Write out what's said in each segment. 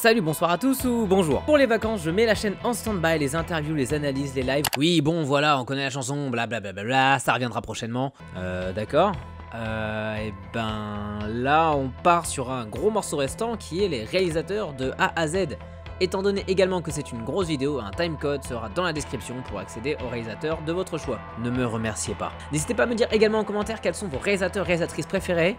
Salut, bonsoir à tous ou bonjour. Pour les vacances, je mets la chaîne en stand-by, les interviews, les analyses, les lives. Oui, bon, voilà, on connaît la chanson, blablabla, ça reviendra prochainement. D'accord. Et ben là, on part sur un gros morceau restant qui est les réalisateurs de A à Z. Étant donné également que c'est une grosse vidéo, un timecode sera dans la description pour accéder aux réalisateurs de votre choix. Ne me remerciez pas. N'hésitez pas à me dire également en commentaire quels sont vos réalisateurs, réalisatrices préférés.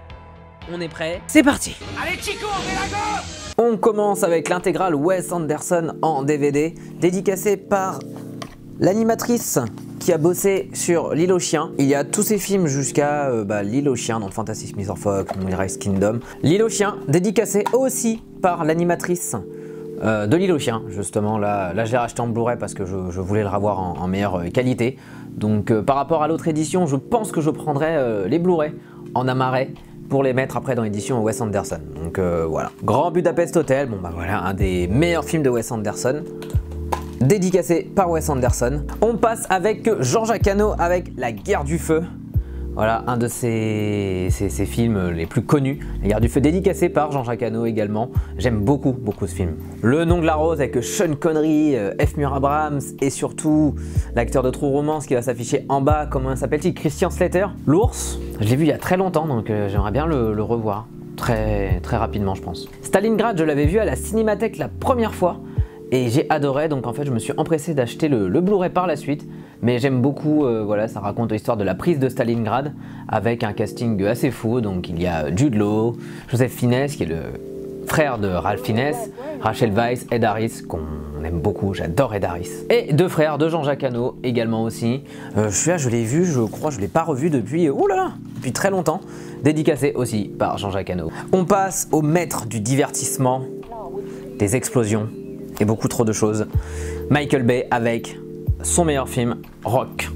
On est prêt, c'est parti. Allez Chico, on met la go. On commence avec l'intégrale Wes Anderson en DVD, dédicacée par l'animatrice qui a bossé sur L'île aux chiens. Il y a tous ces films jusqu'à L'île aux chiens dans Fantastic Mr. Fox, Moonrise Kingdom. L'île aux chiens, dédicacée aussi par l'animatrice de L'île aux chiens. Justement, là je l'ai racheté en Blu-ray parce que je voulais le revoir en meilleure qualité. Donc par rapport à l'autre édition, je pense que je prendrai les Blu-ray en amarré pour les mettre après dans l'édition Wes Anderson. Donc voilà. Grand Budapest Hotel, bon bah voilà, un des meilleurs films de Wes Anderson, dédicacé par Wes Anderson. On passe avec Jean-Jacques Hano avec La Guerre du Feu. Voilà, un de ses films les plus connus. La Guerre du Feu, dédicacé par Jean-Jacques Hano également. J'aime beaucoup ce film. Le Nom de la Rose avec Sean Connery, F. Mur Abrahams et surtout l'acteur de True Romance qui va s'afficher en bas. Comment s'appelle-t-il? Christian Slater. L'ours, je l'ai vu il y a très longtemps donc j'aimerais bien le revoir. Très rapidement je pense. Stalingrad, je l'avais vu à la Cinémathèque la première fois. Et j'ai adoré, donc en fait je me suis empressé d'acheter le Blu-ray par la suite. Mais j'aime beaucoup, voilà, ça raconte l'histoire de la prise de Stalingrad avec un casting assez fou. Donc il y a Jude Law, Joseph Fiennes qui est le frère de Ralph Fiennes, Rachel Weisz, Ed Harris qu'on aime beaucoup, j'adore Ed Harris. Et deux frères de Jean-Jacques Hano également aussi. Celui-là je l'ai vu, je crois, je ne l'ai pas revu depuis, depuis très longtemps. Dédicacé aussi par Jean-Jacques Hano. On passe au maître du divertissement, des explosions et beaucoup trop de choses. Michael Bay avec son meilleur film, Rock,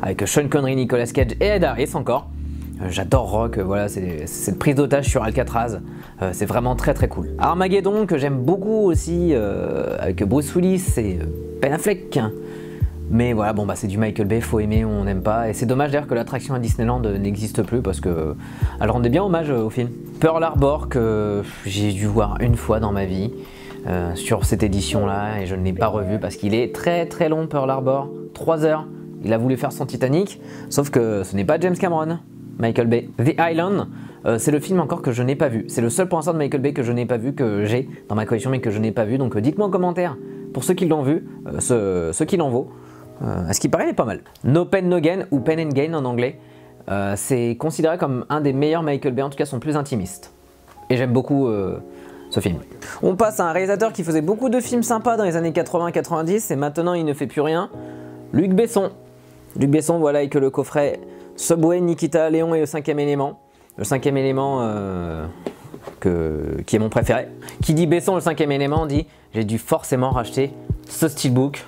avec Sean Connery, Nicolas Cage et Ed Harris encore. J'adore Rock, voilà, c'est cette prise d'otage sur Alcatraz, c'est vraiment très cool. Armageddon que j'aime beaucoup aussi, avec Bruce Willis et Ben Affleck. Mais voilà, bon bah c'est du Michael Bay, faut aimer ou on n'aime pas. Et c'est dommage d'ailleurs que l'attraction à Disneyland n'existe plus parce que elle rendait bien hommage au film. Pearl Harbor que j'ai dû voir une fois dans ma vie. Sur cette édition là et je ne l'ai pas revu parce qu'il est très long. Pearl Harbor, 3 heures. Il a voulu faire son Titanic, sauf que ce n'est pas James Cameron, Michael Bay. The Island, c'est le film encore que je n'ai pas vu. C'est le seul pour l'instant de Michael Bay que je n'ai pas vu, que j'ai dans ma collection mais que je n'ai pas vu. Donc dites-moi en commentaire pour ceux qui l'ont vu, ce qu'il en vaut. À ce qui paraît, il est pas mal. No Pain No Gain ou Pain and Gain en anglais, c'est considéré comme un des meilleurs Michael Bay, en tout cas son plus intimiste. Et j'aime beaucoup ce film. On passe à un réalisateur qui faisait beaucoup de films sympas dans les années 80-90 et maintenant il ne fait plus rien. Luc Besson. Luc Besson, voilà, avec le coffret Subway, Nikita, Léon et le 5e élément. Le 5e élément qui est mon préféré. Qui dit Besson, le 5e élément, dit j'ai dû forcément racheter ce steelbook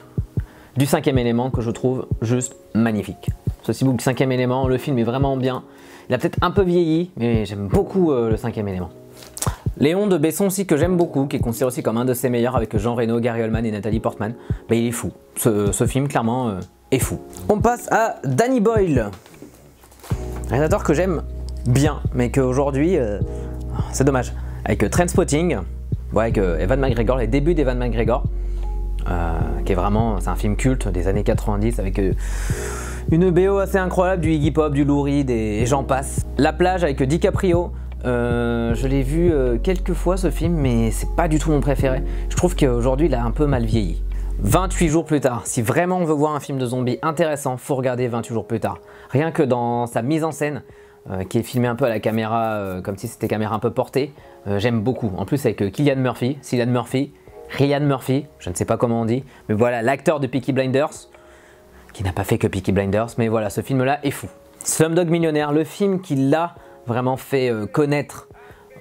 du 5e élément que je trouve juste magnifique. Ce steelbook du 5e élément, le film est vraiment bien. Il a peut-être un peu vieilli, mais j'aime beaucoup le 5e élément. Léon de Besson aussi que j'aime beaucoup, qui est considéré aussi comme un de ses meilleurs avec Jean Reno, Gary Oldman et Nathalie Portman. Bah, il est fou. Ce film clairement est fou. On passe à Danny Boyle, réalisateur que j'aime bien, mais qu'aujourd'hui c'est dommage. Avec Trainspotting, ouais, avec Ewan McGregor, les débuts d'Ewan McGregor, qui est vraiment, c'est un film culte des années 90 avec une BO assez incroyable, du Iggy Pop, du Lou Reed et j'en passe. La plage avec DiCaprio. Je l'ai vu quelques fois ce film mais c'est pas du tout mon préféré. Je trouve qu'aujourd'hui il a un peu mal vieilli. 28 jours plus tard, si vraiment on veut voir un film de zombies intéressant, faut regarder 28 jours plus tard. Rien que dans sa mise en scène qui est filmée un peu à la caméra comme si c'était caméra un peu portée, j'aime beaucoup. En plus avec Ryan Murphy, je ne sais pas comment on dit, mais voilà, l'acteur de Peaky Blinders, qui n'a pas fait que Peaky Blinders, mais voilà, ce film là est fou. Slumdog Millionnaire, le film qui l'a vraiment fait connaître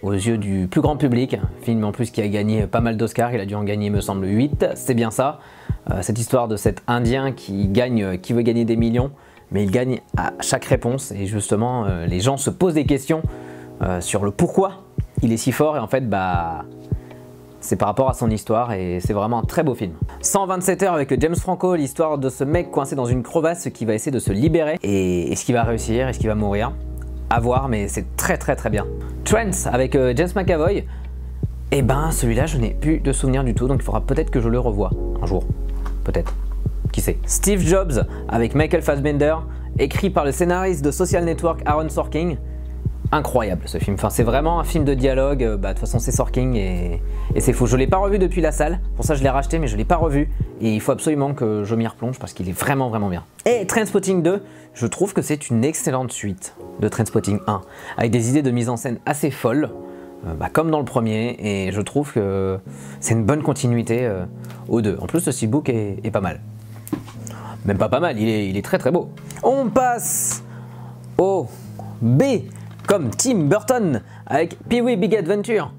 aux yeux du plus grand public. Film en plus qui a gagné pas mal d'Oscars, il a dû en gagner me semble 8, c'est bien ça. Cette histoire de cet Indien qui veut gagner des millions, mais il gagne à chaque réponse et justement les gens se posent des questions sur le pourquoi il est si fort et en fait bah c'est par rapport à son histoire et c'est vraiment un très beau film. 127 heures avec James Franco, l'histoire de ce mec coincé dans une crevasse qui va essayer de se libérer et est-ce qu'il va réussir, est-ce qu'il va mourir? À voir, mais c'est très bien. Trent avec James McAvoy, Et ben celui-là je n'ai plus de souvenir du tout, donc il faudra peut-être que je le revoie un jour, peut-être, qui sait. Steve Jobs avec Michael Fassbender, écrit par le scénariste de Social Network Aaron Sorkin. Incroyable ce film, enfin c'est vraiment un film de dialogue, de toute façon c'est Sorkin et c'est fou. Je l'ai pas revu depuis la salle, pour ça je l'ai racheté mais je l'ai pas revu et il faut absolument que je m'y replonge parce qu'il est vraiment bien. Et Trainspotting 2, je trouve que c'est une excellente suite de Trainspotting 1, avec des idées de mise en scène assez folles, comme dans le premier, et je trouve que c'est une bonne continuité aux deux. En plus le steelbook est pas mal. Même pas mal, il est très beau. On passe au B comme Tim Burton avec Pee-wee Big Adventure.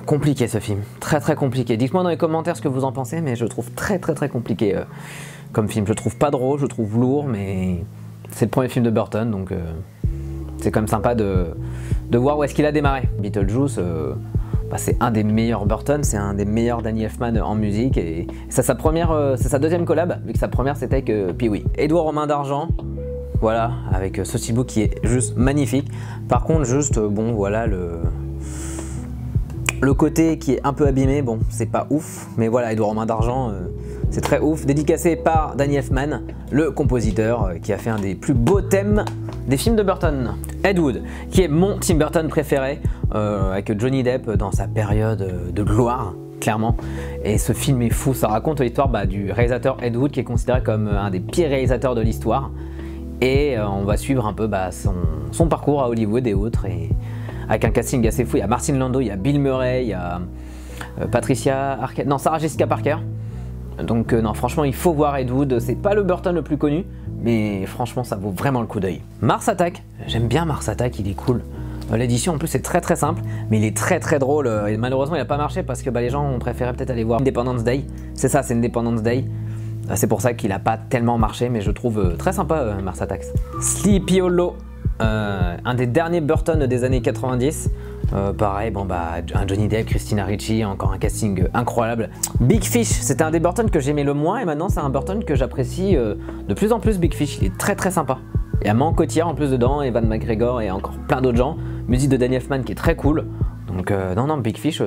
Compliqué ce film, très compliqué. Dites-moi dans les commentaires ce que vous en pensez, mais je trouve très compliqué comme film. Je trouve pas drôle, je trouve lourd, mais c'est le premier film de Burton, donc c'est quand même sympa de voir où est-ce qu'il a démarré. Beetlejuice, c'est un des meilleurs Burton, c'est un des meilleurs Danny Elfman en musique, et c'est sa deuxième collab, vu que sa première c'était avec Pee-wee. Édouard aux mains d'argent. Voilà, avec ce steelbook qui est juste magnifique. Par contre, juste, bon, voilà, le côté qui est un peu abîmé, bon, c'est pas ouf. Mais voilà, Édouard aux mains d'argent, c'est très ouf. Dédicacé par Danny Elfman, le compositeur qui a fait un des plus beaux thèmes des films de Burton. Ed Wood, qui est mon Tim Burton préféré, avec Johnny Depp dans sa période de gloire. Clairement, et ce film est fou. Ça raconte l'histoire du réalisateur Ed Wood, qui est considéré comme un des pires réalisateurs de l'histoire. Et on va suivre un peu son parcours à Hollywood et autres, et avec un casting assez fou. Il y a Martin Landau, il y a Bill Murray, il y a Patricia Arquette, non, Sarah Jessica Parker. Donc non, franchement il faut voir Ed Wood. C'est pas le Burton le plus connu, mais franchement ça vaut vraiment le coup d'œil. Mars Attack, j'aime bien Mars Attack, il est cool. L'édition en plus c'est très simple, mais il est très drôle, et malheureusement il n'a pas marché parce que les gens ont préféré peut-être aller voir Independence Day. C'est ça, c'est Independence Day. C'est pour ça qu'il n'a pas tellement marché, mais je trouve très sympa Mars Attacks. Sleepy Hollow, un des derniers Burton des années 90. Pareil, un Johnny Depp, Christina Ricci, encore un casting incroyable. Big Fish, c'était un des Burton que j'aimais le moins, et maintenant c'est un Burton que j'apprécie de plus en plus. Big Fish, il est très sympa. Il y a Mank Cotillard en plus dedans, Evan McGregor et encore plein d'autres gens. Musique de Danny Elfman qui est très cool. Donc non, Big Fish,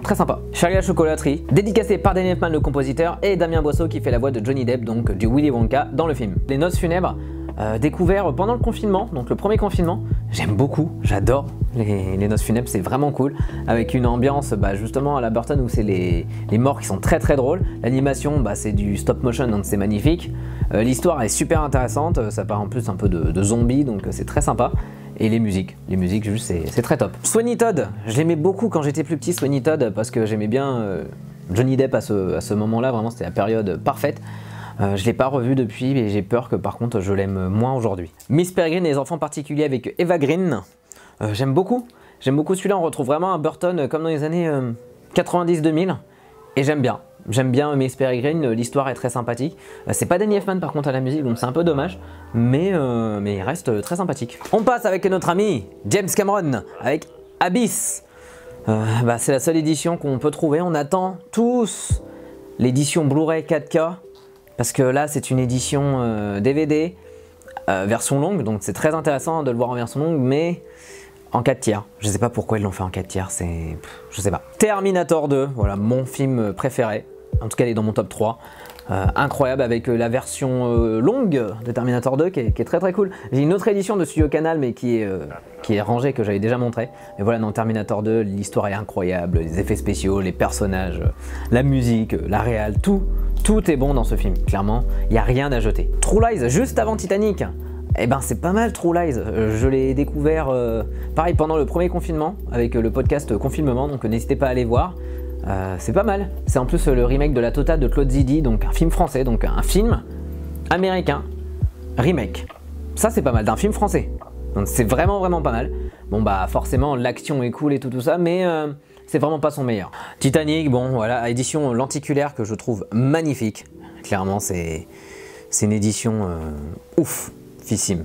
très sympa. Charlie la chocolaterie, dédicacé par Danny Elfman le compositeur et Damien Boisseau qui fait la voix de Johnny Depp, donc du Willy Wonka dans le film. Les noces funèbres, découvert pendant le confinement, donc le premier confinement. J'aime beaucoup, j'adore les noces funèbres, c'est vraiment cool. Avec une ambiance justement à la Burton où c'est les morts qui sont très drôles. L'animation, c'est du stop motion, donc c'est magnifique. L'histoire est super intéressante, ça part en plus un peu de zombies, donc c'est très sympa. Et les musiques juste c'est très top. Sweeney Todd, je l'aimais beaucoup quand j'étais plus petit, Sweeney Todd, parce que j'aimais bien Johnny Depp à ce moment-là, vraiment c'était la période parfaite. Je l'ai pas revu depuis, mais j'ai peur que par contre je l'aime moins aujourd'hui. Miss Peregrine et les enfants particuliers avec Eva Green, j'aime beaucoup celui-là. On retrouve vraiment un Burton comme dans les années 90-2000, et j'aime bien Miss Peregrine, l'histoire est très sympathique. C'est pas Danny Elfman par contre à la musique, donc c'est un peu dommage, mais il reste très sympathique. On passe avec notre ami James Cameron avec Abyss. C'est la seule édition qu'on peut trouver. On attend tous l'édition Blu-ray 4K, parce que là c'est une édition DVD, version longue, donc c'est très intéressant de le voir en version longue, mais en 4 tiers. Je sais pas pourquoi ils l'ont fait en 4 tiers, je sais pas. Terminator 2, voilà mon film préféré. En tout cas, il est dans mon top 3. Incroyable, avec la version longue de Terminator 2 qui est très cool. J'ai une autre édition de Studio Canal, mais qui est rangée, que j'avais déjà montré. Mais voilà, dans Terminator 2, l'histoire est incroyable. Les effets spéciaux, les personnages, la musique, la réal, tout est bon dans ce film. Clairement, il n'y a rien à jeter. True Lies, juste avant Titanic. Eh ben c'est pas mal True Lies, je l'ai découvert pareil pendant le premier confinement avec le podcast Confinement, donc n'hésitez pas à aller voir, c'est pas mal. C'est en plus le remake de La Totale de Claude Zidi, donc un film français, donc un film américain remake. Ça c'est pas mal, d'un film français, donc c'est vraiment pas mal. Bon forcément l'action est cool et tout ça, mais c'est vraiment pas son meilleur. Titanic, bon voilà, édition lenticulaire que je trouve magnifique, clairement c'est une édition ouf.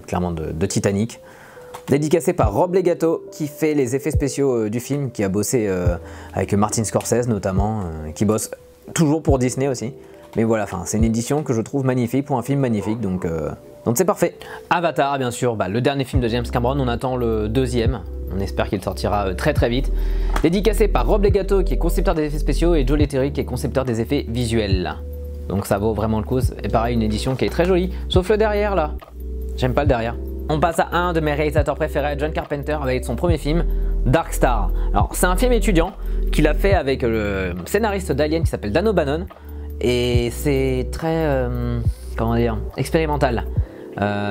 Clairement de Titanic, dédicacé par Rob Legato qui fait les effets spéciaux du film, qui a bossé avec Martin Scorsese notamment, qui bosse toujours pour Disney aussi. Mais voilà, c'est une édition que je trouve magnifique pour un film magnifique, donc Donc c'est parfait. Avatar, bien sûr, le dernier film de James Cameron, on attend le deuxième. On espère qu'il sortira très très vite. Dédicacé par Rob Legato qui est concepteur des effets spéciaux et Joe Letteri qui est concepteur des effets visuels. Donc ça vaut vraiment le coup. Et pareil, une édition qui est très jolie. Sauf le derrière là. J'aime pas le derrière. On passe à un de mes réalisateurs préférés, John Carpenter, avec son premier film, Dark Star. Alors c'est un film étudiant qu'il a fait avec le scénariste d'Alien qui s'appelle Dan O'Bannon. Et c'est très, comment dire, expérimental.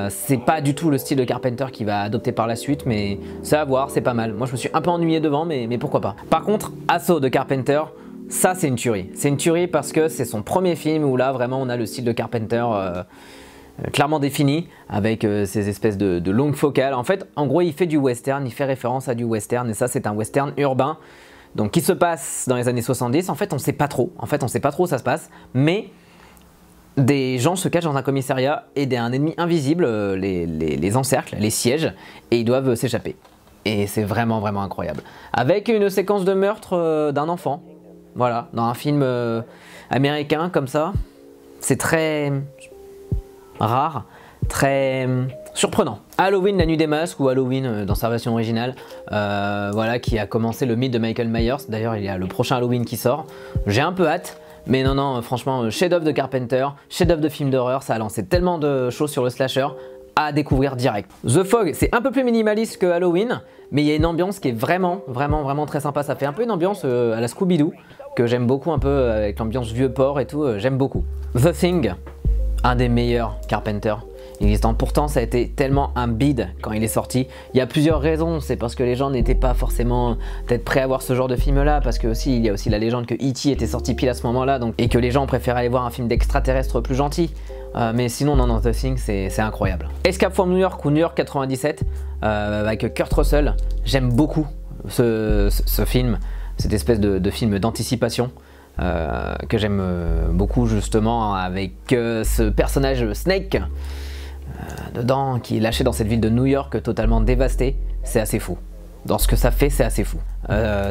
C'est pas du tout le style de Carpenter qu'il va adopter par la suite, mais c'est à voir, c'est pas mal. Moi je me suis un peu ennuyé devant, mais pourquoi pas. Par contre, Assaut de Carpenter, ça c'est une tuerie. C'est une tuerie parce que c'est son premier film où là vraiment on a le style de Carpenter clairement défini, avec ces espèces de longues focales. En fait, en gros il fait du western, il fait référence à du western, et ça c'est un western urbain. Donc qui se passe dans les années 70, en fait on sait pas trop, où ça se passe, mais des gens se cachent dans un commissariat et un ennemi invisible les encercle, les siège, et ils doivent s'échapper. Et c'est vraiment vraiment incroyable. Avec une séquence de meurtre d'un enfant, voilà, dans un film américain comme ça, c'est très rare, très surprenant. Halloween, la nuit des masques, ou Halloween dans sa version originale, voilà, qui a commencé le mythe de Michael Myers. D'ailleurs, il y a le prochain Halloween qui sort. J'ai un peu hâte, mais non, franchement, chef-d'œuvre de Carpenter, chef-d'œuvre de film d'horreur, ça a lancé tellement de choses sur le slasher à découvrir direct. The Fog, c'est un peu plus minimaliste que Halloween, mais il y a une ambiance qui est vraiment très sympa. Ça fait un peu une ambiance à la Scooby-Doo, que j'aime beaucoup, un peu avec l'ambiance vieux port et tout, j'aime beaucoup. The Thing, un des meilleurs Carpenter existant. Pourtant ça a été tellement un bide quand il est sorti. Il y a plusieurs raisons, c'est parce que les gens n'étaient pas forcément peut-être prêts à voir ce genre de film là, parce que aussi il y a aussi la légende que E.T. était sorti pile à ce moment là, donc, et que les gens préfèrent aller voir un film d'extraterrestre plus gentil. Mais sinon non, The Thing c'est incroyable. Escape from New York ou New York 97 avec Kurt Russell, j'aime beaucoup ce film, cette espèce de film d'anticipation. Que j'aime beaucoup justement, avec ce personnage Snake dedans qui est lâché dans cette ville de New York totalement dévastée. C'est assez fou. Dans ce que ça fait, c'est assez fou.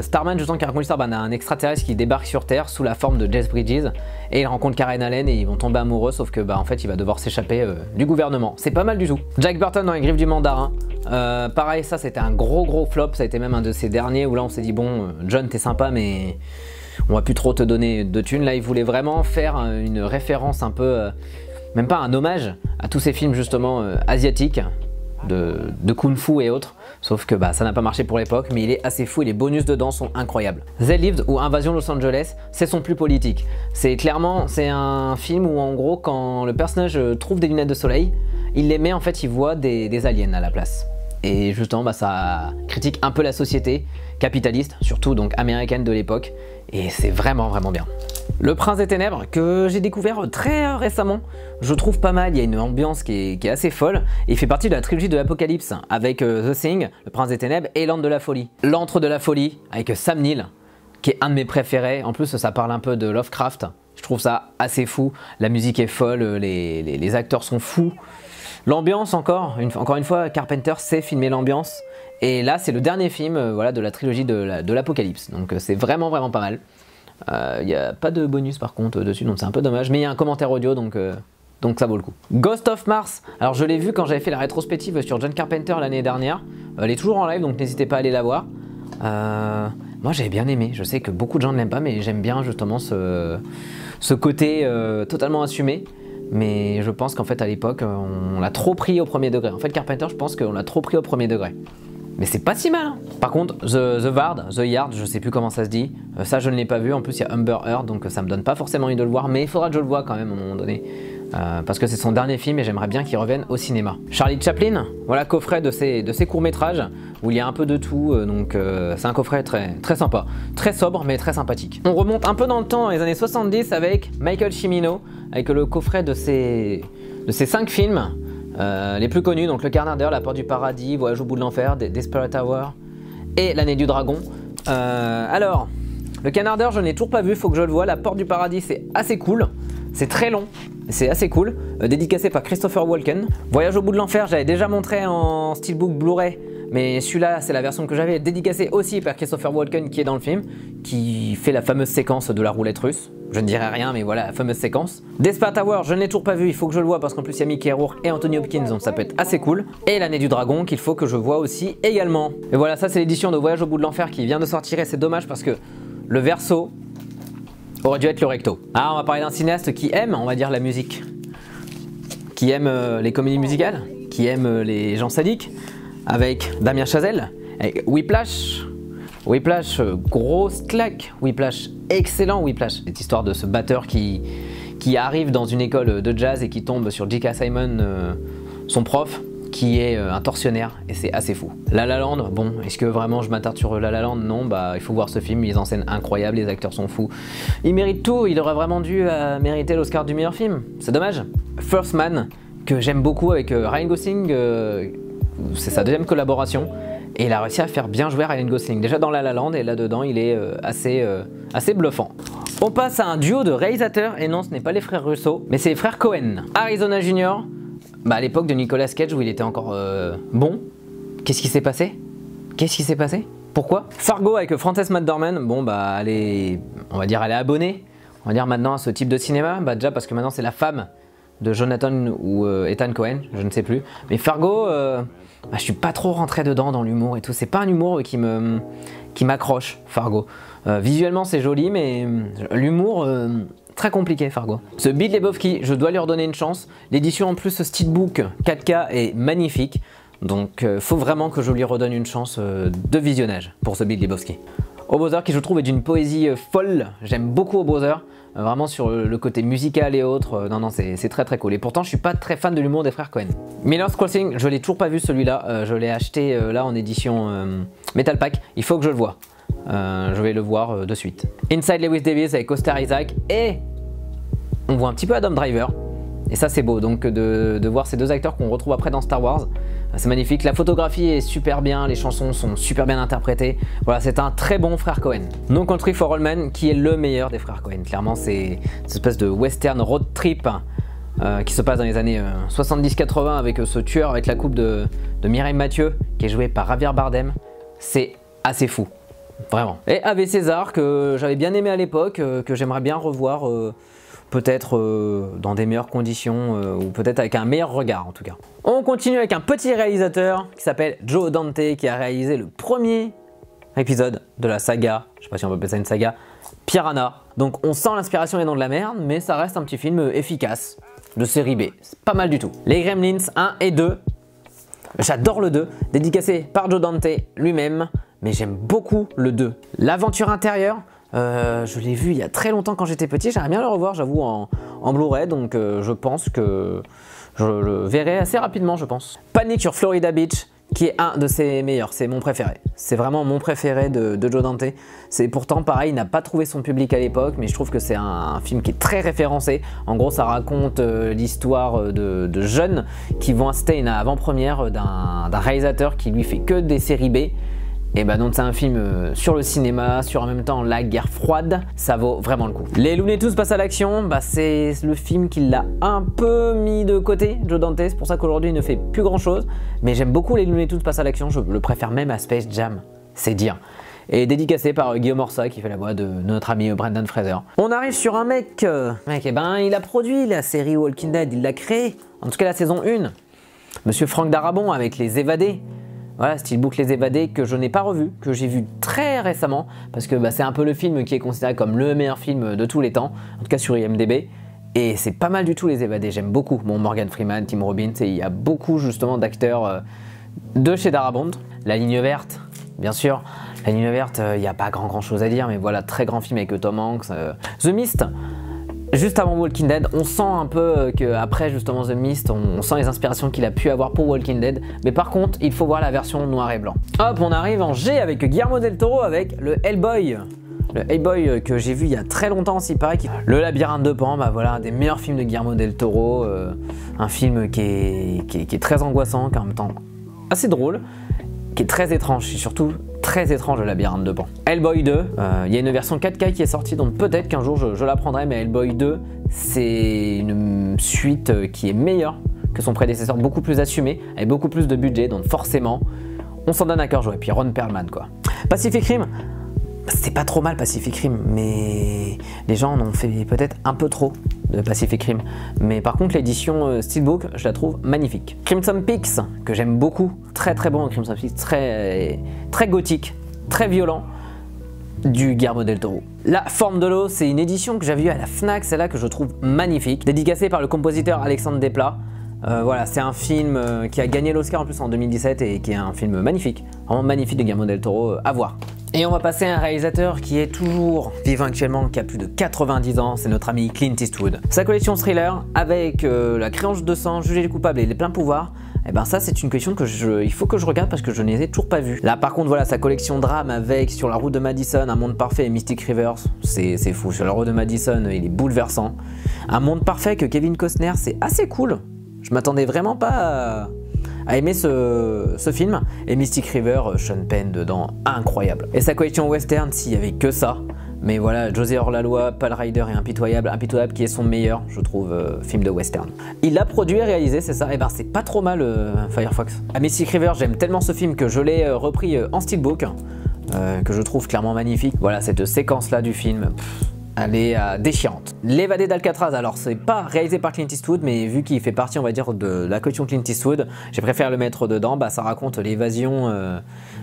Starman, justement, qui raconte l'histoire d'un extraterrestre qui débarque sur Terre sous la forme de Jeff Bridges, et il rencontre Karen Allen et ils vont tomber amoureux, sauf que en fait il va devoir s'échapper du gouvernement. C'est pas mal du tout. Jack Burton dans Les Griffes du Mandarin. Pareil, ça c'était un gros flop, ça a été même un de ces derniers où là on s'est dit bon, John t'es sympa mais on va plus trop te donner de thunes. Là il voulait vraiment faire une référence un peu, même pas un hommage à tous ces films justement asiatiques de kung fu et autres, sauf que ça n'a pas marché pour l'époque, mais il est assez fou et les bonus dedans sont incroyables. They Lived ou Invasion Los Angeles, c'est son plus politique. C'est un film où en gros quand le personnage trouve des lunettes de soleil, il les met, en fait il voit des aliens à la place. Et justement ça critique un peu la société capitaliste, surtout donc américaine de l'époque, et c'est vraiment bien. Le Prince des Ténèbres, que j'ai découvert très récemment, je trouve pas mal, il y a une ambiance qui est assez folle, et il fait partie de la trilogie de l'Apocalypse, avec The Thing, Le Prince des Ténèbres, et L'Antre de la Folie. L'Antre de la Folie, avec Sam Neill, qui est un de mes préférés, en plus ça parle un peu de Lovecraft, je trouve ça assez fou, la musique est folle, les acteurs sont fous. L'ambiance encore une fois, Carpenter sait filmer l'ambiance, et là c'est le dernier film voilà, de la trilogie de l'Apocalypse, donc c'est vraiment pas mal. Il n'y a pas de bonus par contre dessus, donc c'est un peu dommage, mais il y a un commentaire audio, donc ça vaut le coup. Ghost of Mars, alors je l'ai vu quand j'avais fait la rétrospective sur John Carpenter l'année dernière, elle est toujours en live, donc n'hésitez pas à aller la voir. Moi j'avais bien aimé, je sais que beaucoup de gens ne l'aiment pas, mais j'aime bien justement ce côté totalement assumé. Mais je pense qu'en fait à l'époque on l'a trop pris au premier degré. En fait Carpenter, je pense qu'on l'a trop pris au premier degré. Mais c'est pas si mal hein. Par contre The Yard, je sais plus comment ça se dit, ça je ne l'ai pas vu, en plus il y a Amber Heard, donc ça me donne pas forcément envie de le voir, mais il faudra que je le voie quand même à un moment donné. Parce que c'est son dernier film et j'aimerais bien qu'il revienne au cinéma. Charlie Chaplin, voilà, coffret de ses courts-métrages où il y a un peu de tout, donc c'est un coffret très sympa, très sobre mais très sympathique. On remonte un peu dans le temps, dans les années 70 avec Michael Cimino, avec le coffret de ses 5 films les plus connus, donc Le Canardeur, La Porte du Paradis, Voyage au bout de l'enfer, Desperate Hour et L'Année du Dragon. Alors, Le Canardeur je n'ai toujours pas vu, faut que je le voie. La Porte du Paradis c'est assez cool, c'est très long, c'est assez cool, dédicacé par Christopher Walken. Voyage au bout de l'enfer, j'avais déjà montré en steelbook Blu-ray, mais celui-là c'est la version que j'avais, dédicacé aussi par Christopher Walken qui est dans le film, qui fait la fameuse séquence de la roulette russe. je ne dirai rien, mais voilà la fameuse séquence. Desperate Hour, je ne l'ai toujours pas vu, il faut que je le vois parce qu'en plus il y a Mickey Rourke et Anthony Hopkins, donc ça peut être assez cool. Et l'année du dragon qu'il faut que je vois aussi également. Et voilà, ça c'est l'édition de Voyage au bout de l'enfer qui vient de sortir et c'est dommage parce que le verso aurait dû être le recto. Ah, on va parler d'un cinéaste qui aime, on va dire, la musique. Qui aime les comédies musicales, qui aime les gens sadiques, avec Damien Chazelle, avec Whiplash. Whiplash, grosse claque. Whiplash, excellent Whiplash. Cette histoire de ce batteur qui arrive dans une école de jazz et qui tombe sur J.K. Simon, son prof, qui est un tortionnaire, et c'est assez fou. La La Land, bon, est-ce que vraiment je m'attarde sur La La Land? Non, bah il faut voir ce film, mise en scène incroyable, les acteurs sont fous. Il mérite tout, il aurait vraiment dû mériter l'Oscar du meilleur film, c'est dommage. First Man, que j'aime beaucoup avec Ryan Gosling, c'est sa deuxième collaboration, et il a réussi à faire bien jouer Ryan Gosling, déjà dans La La Land, et là-dedans il est assez bluffant. On passe à un duo de réalisateurs, et non ce n'est pas les frères Russo, mais c'est les frères Coen. Arizona Junior, bah à l'époque de Nicolas Cage où il était encore bon. Qu'est-ce qui s'est passé? Qu'est-ce qui s'est passé? Pourquoi? Fargo avec Frances McDormand, bon bah elle est, on va dire elle est abonnée, on va dire maintenant à ce type de cinéma, bah déjà parce que maintenant c'est la femme de Jonathan ou Ethan Coen, je ne sais plus. Mais Fargo, bah, je suis pas trop rentré dedans dans l'humour et tout, c'est pas un humour qui m'accroche, Fargo. Visuellement c'est joli mais l'humour... très compliqué Fargo. Ce Big Lebowski, je dois lui redonner une chance. L'édition en plus ce steelbook 4K est magnifique. Donc faut vraiment que je lui redonne une chance de visionnage pour ce Big Lebowski. Bowser qui je trouve est d'une poésie folle. J'aime beaucoup Bowser. Vraiment sur le côté musical et autres. Non, c'est très très cool. Et pourtant je suis pas très fan de l'humour des frères Coen. Miller's Crossing, je l'ai toujours pas vu celui-là. Je l'ai acheté là en édition Metal Pack. Il faut que je le voie. Je vais le voir de suite. Inside Lewis Davis avec Oscar Isaac et on voit un petit peu Adam Driver et ça c'est beau donc de voir ces deux acteurs qu'on retrouve après dans Star Wars. C'est magnifique, la photographie est super bien, les chansons sont super bien interprétées. Voilà, c'est un très bon frère Coen. No Country for Old Men qui est le meilleur des frères Coen. Clairement c'est cette espèce de western road trip qui se passe dans les années 70-80 avec ce tueur avec la coupe de Mireille Mathieu qui est joué par Javier Bardem. C'est assez fou. Vraiment. Et Ave César que j'avais bien aimé à l'époque, que j'aimerais bien revoir peut-être dans des meilleures conditions ou peut-être avec un meilleur regard en tout cas. On continue avec un petit réalisateur qui s'appelle Joe Dante qui a réalisé le premier épisode de la saga, je sais pas si on peut appeler ça une saga, Piranha. Donc on sent l'inspiration des Dents de la Mer, mais ça reste un petit film efficace de série B, c'est pas mal du tout. Les Gremlins 1 et 2, j'adore le 2, dédicacé par Joe Dante lui-même. Mais j'aime beaucoup le 2. L'aventure intérieure, je l'ai vu il y a très longtemps quand j'étais petit, j'aimerais bien le revoir j'avoue en Blu-ray, donc je pense que je le verrai assez rapidement je pense. Panic sur Florida Beach, qui est un de ses meilleurs, c'est mon préféré. C'est vraiment mon préféré de Joe Dante. C'est pourtant pareil, il n'a pas trouvé son public à l'époque, mais je trouve que c'est un film qui est très référencé. En gros ça raconte l'histoire de jeunes qui vont assister à une avant-première d'un réalisateur qui lui fait que des séries B. Et bah donc c'est un film sur le cinéma, sur en même temps la guerre froide, ça vaut vraiment le coup. Les Looney Tunes passent à l'action, bah c'est le film qui l'a un peu mis de côté, Joe Dante, c'est pour ça qu'aujourd'hui il ne fait plus grand chose. Mais j'aime beaucoup les Looney Tunes passent à l'action, je le préfère même à Space Jam, c'est dire. Et dédicacé par Guillaume Orsat qui fait la voix de notre ami Brendan Fraser. On arrive sur un mec, eh ben il a produit la série Walking Dead, il l'a créé, en tout cas la saison 1. Monsieur Franck Darabont avec Les Évadés. Voilà, Steelbook Les Évadés que je n'ai pas revu, que j'ai vu très récemment, parce que bah, c'est un peu le film qui est considéré comme le meilleur film de tous les temps, en tout cas sur IMDb. Et c'est pas mal du tout Les Évadés, j'aime beaucoup. Bon, Morgan Freeman, Tim Robbins, et il y a beaucoup justement d'acteurs de chez Darabont. La Ligne Verte, bien sûr. La Ligne Verte, il n'y a pas grand chose à dire, mais voilà, très grand film avec Tom Hanks. The Mist. Juste avant Walking Dead, on sent un peu qu'après justement The Mist, on sent les inspirations qu'il a pu avoir pour Walking Dead. Mais par contre, il faut voir la version noir et blanc. Hop, on arrive en G avec Guillermo del Toro avec le Hellboy. Le Hellboy que j'ai vu il y a très longtemps aussi, pareil. Le Labyrinthe de Pan, bah voilà, un des meilleurs films de Guillermo del Toro. Un film qui est très angoissant, qui est en même temps assez drôle, qui est très étrange, et surtout très étrange, le Labyrinthe de Pan. Hellboy 2, il y a une version 4K qui est sortie, donc peut-être qu'un jour je la prendrai, mais Hellboy 2, c'est une suite qui est meilleure que son prédécesseur, beaucoup plus assumée, avec beaucoup plus de budget, donc forcément, on s'en donne à cœur joie. Et puis Ron Perlman, quoi. Pacific Rim, c'est pas trop mal Pacific Rim, mais Les gens en ont fait peut-être un peu trop de Pacific Rim. Mais par contre, l'édition Steelbook, je la trouve magnifique. Crimson Peaks, que j'aime beaucoup. Très très bon Crimson Peaks, très gothique, très violent. Du Guillermo del Toro. La Forme de l'eau, c'est une édition que j'avais vue à la Fnac, celle-là que je trouve magnifique, dédicacée par le compositeur Alexandre Desplat. Voilà, c'est un film qui a gagné l'Oscar en plus en 2017 et qui est un film magnifique, vraiment magnifique de Guillermo del Toro à voir. Et on va passer à un réalisateur qui est toujours vivant actuellement, qui a plus de 90 ans, c'est notre ami Clint Eastwood. Sa collection thriller avec La Créance de sang, Juger les coupables et Les pleins pouvoirs, et ben ça c'est une question que il faut que je regarde parce que je ne les ai toujours pas vues. Là par contre voilà, sa collection drame avec Sur la route de Madison, Un monde parfait et Mystic Rivers, c'est fou. Sur la route de Madison, il est bouleversant. Un monde parfait que Kevin Costner, c'est assez cool. Je m'attendais vraiment pas à aimer ce film. Et Mystic River, Sean Penn dedans, incroyable. Et sa collection western, s'il y avait que ça. Mais voilà, José Hors-la-Loi, Pale Rider et Impitoyable qui est son meilleur, je trouve, film de western. Il l'a produit et réalisé, c'est ça. Et ben c'est pas trop mal Firefox. À Mystic River, j'aime tellement ce film que je l'ai repris en steelbook, que je trouve clairement magnifique. Voilà, cette séquence-là du film. Elle est déchirante. L'évadé d'Alcatraz, alors c'est pas réalisé par Clint Eastwood, mais vu qu'il fait partie, on va dire, de la collection Clint Eastwood, j'ai préféré le mettre dedans. Bah, ça raconte l'évasion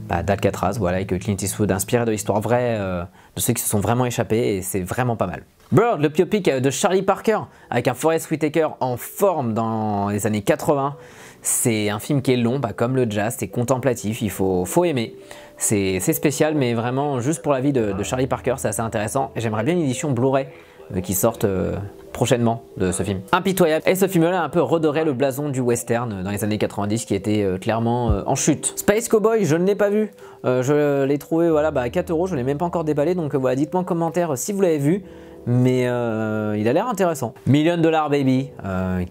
d'Alcatraz, voilà, et que Clint Eastwood inspiré de l'histoire vraie de ceux qui se sont vraiment échappés, et c'est vraiment pas mal. Bird, le biopic de Charlie Parker, avec un Forest Whitaker en forme dans les années 80. C'est un film qui est long, comme le jazz, c'est contemplatif, il faut aimer. C'est spécial, mais vraiment, juste pour la vie de Charlie Parker, c'est assez intéressant. Et j'aimerais bien une édition Blu-ray qui sorte prochainement de ce film. Impitoyable. Et ce film-là a un peu redoré le blason du western dans les années 90 qui était clairement en chute. Space Cowboy, je ne l'ai pas vu. Je l'ai trouvé voilà, à 4 €, je ne l'ai même pas encore déballé. Donc voilà, dites-moi en commentaire si vous l'avez vu. Mais il a l'air intéressant. Million Dollar Baby,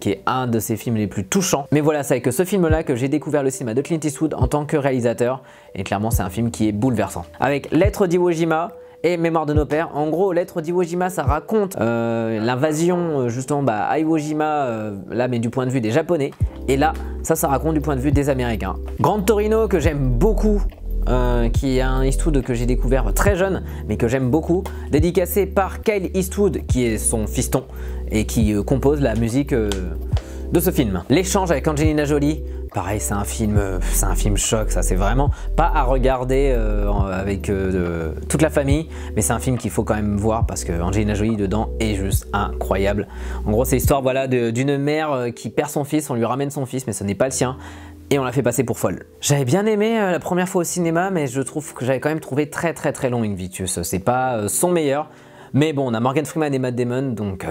qui est un de ses films les plus touchants. Mais voilà, c'est avec ce film-là que j'ai découvert le cinéma de Clint Eastwood en tant que réalisateur. Et clairement, c'est un film qui est bouleversant. Avec Lettre d'Iwo Jima et Mémoire de nos pères. En gros, Lettre d'Iwo Jima, ça raconte l'invasion justement à Iwo Jima, là, mais du point de vue des Japonais. Et là, ça raconte du point de vue des Américains. Grand Torino, que j'aime beaucoup. Qui est un Eastwood que j'ai découvert très jeune mais que j'aime beaucoup, dédicacé par Kyle Eastwood qui est son fiston et qui compose la musique de ce film. L'échange avec Angelina Jolie, pareil c'est un film choc, ça c'est vraiment pas à regarder avec toute la famille, mais c'est un film qu'il faut quand même voir parce que Angelina Jolie dedans est juste incroyable. En gros c'est l'histoire voilà, d'une mère qui perd son fils, on lui ramène son fils mais ce n'est pas le sien. Et on l'a fait passer pour folle. J'avais bien aimé la première fois au cinéma, mais je trouve que j'avais quand même trouvé très long Invictus. C'est pas son meilleur. Mais bon, on a Morgan Freeman et Matt Damon, donc,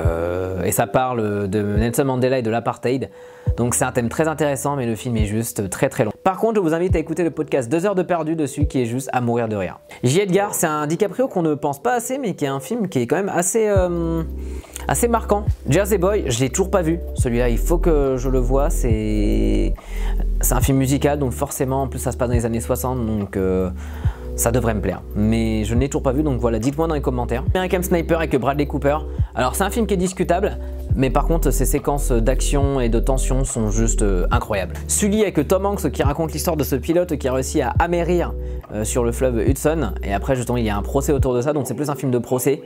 et ça parle de Nelson Mandela et de l'apartheid. Donc c'est un thème très intéressant, mais le film est juste très long. Par contre, je vous invite à écouter le podcast 2 heures de perdu dessus, qui est juste à mourir de rire. J. Edgar, c'est un DiCaprio qu'on ne pense pas assez, mais qui est un film qui est quand même assez marquant. Jersey Boy, je l'ai toujours pas vu. Celui-là, il faut que je le voie. C'est un film musical, donc forcément, en plus ça se passe dans les années 60, donc ça devrait me plaire. Mais je ne l'ai toujours pas vu, donc voilà, dites-moi dans les commentaires. American Sniper avec Bradley Cooper. Alors c'est un film qui est discutable, mais par contre ses séquences d'action et de tension sont juste incroyables. Sully avec Tom Hanks qui raconte l'histoire de ce pilote qui a réussi à amérir sur le fleuve Hudson. Et après justement il y a un procès autour de ça, donc c'est plus un film de procès.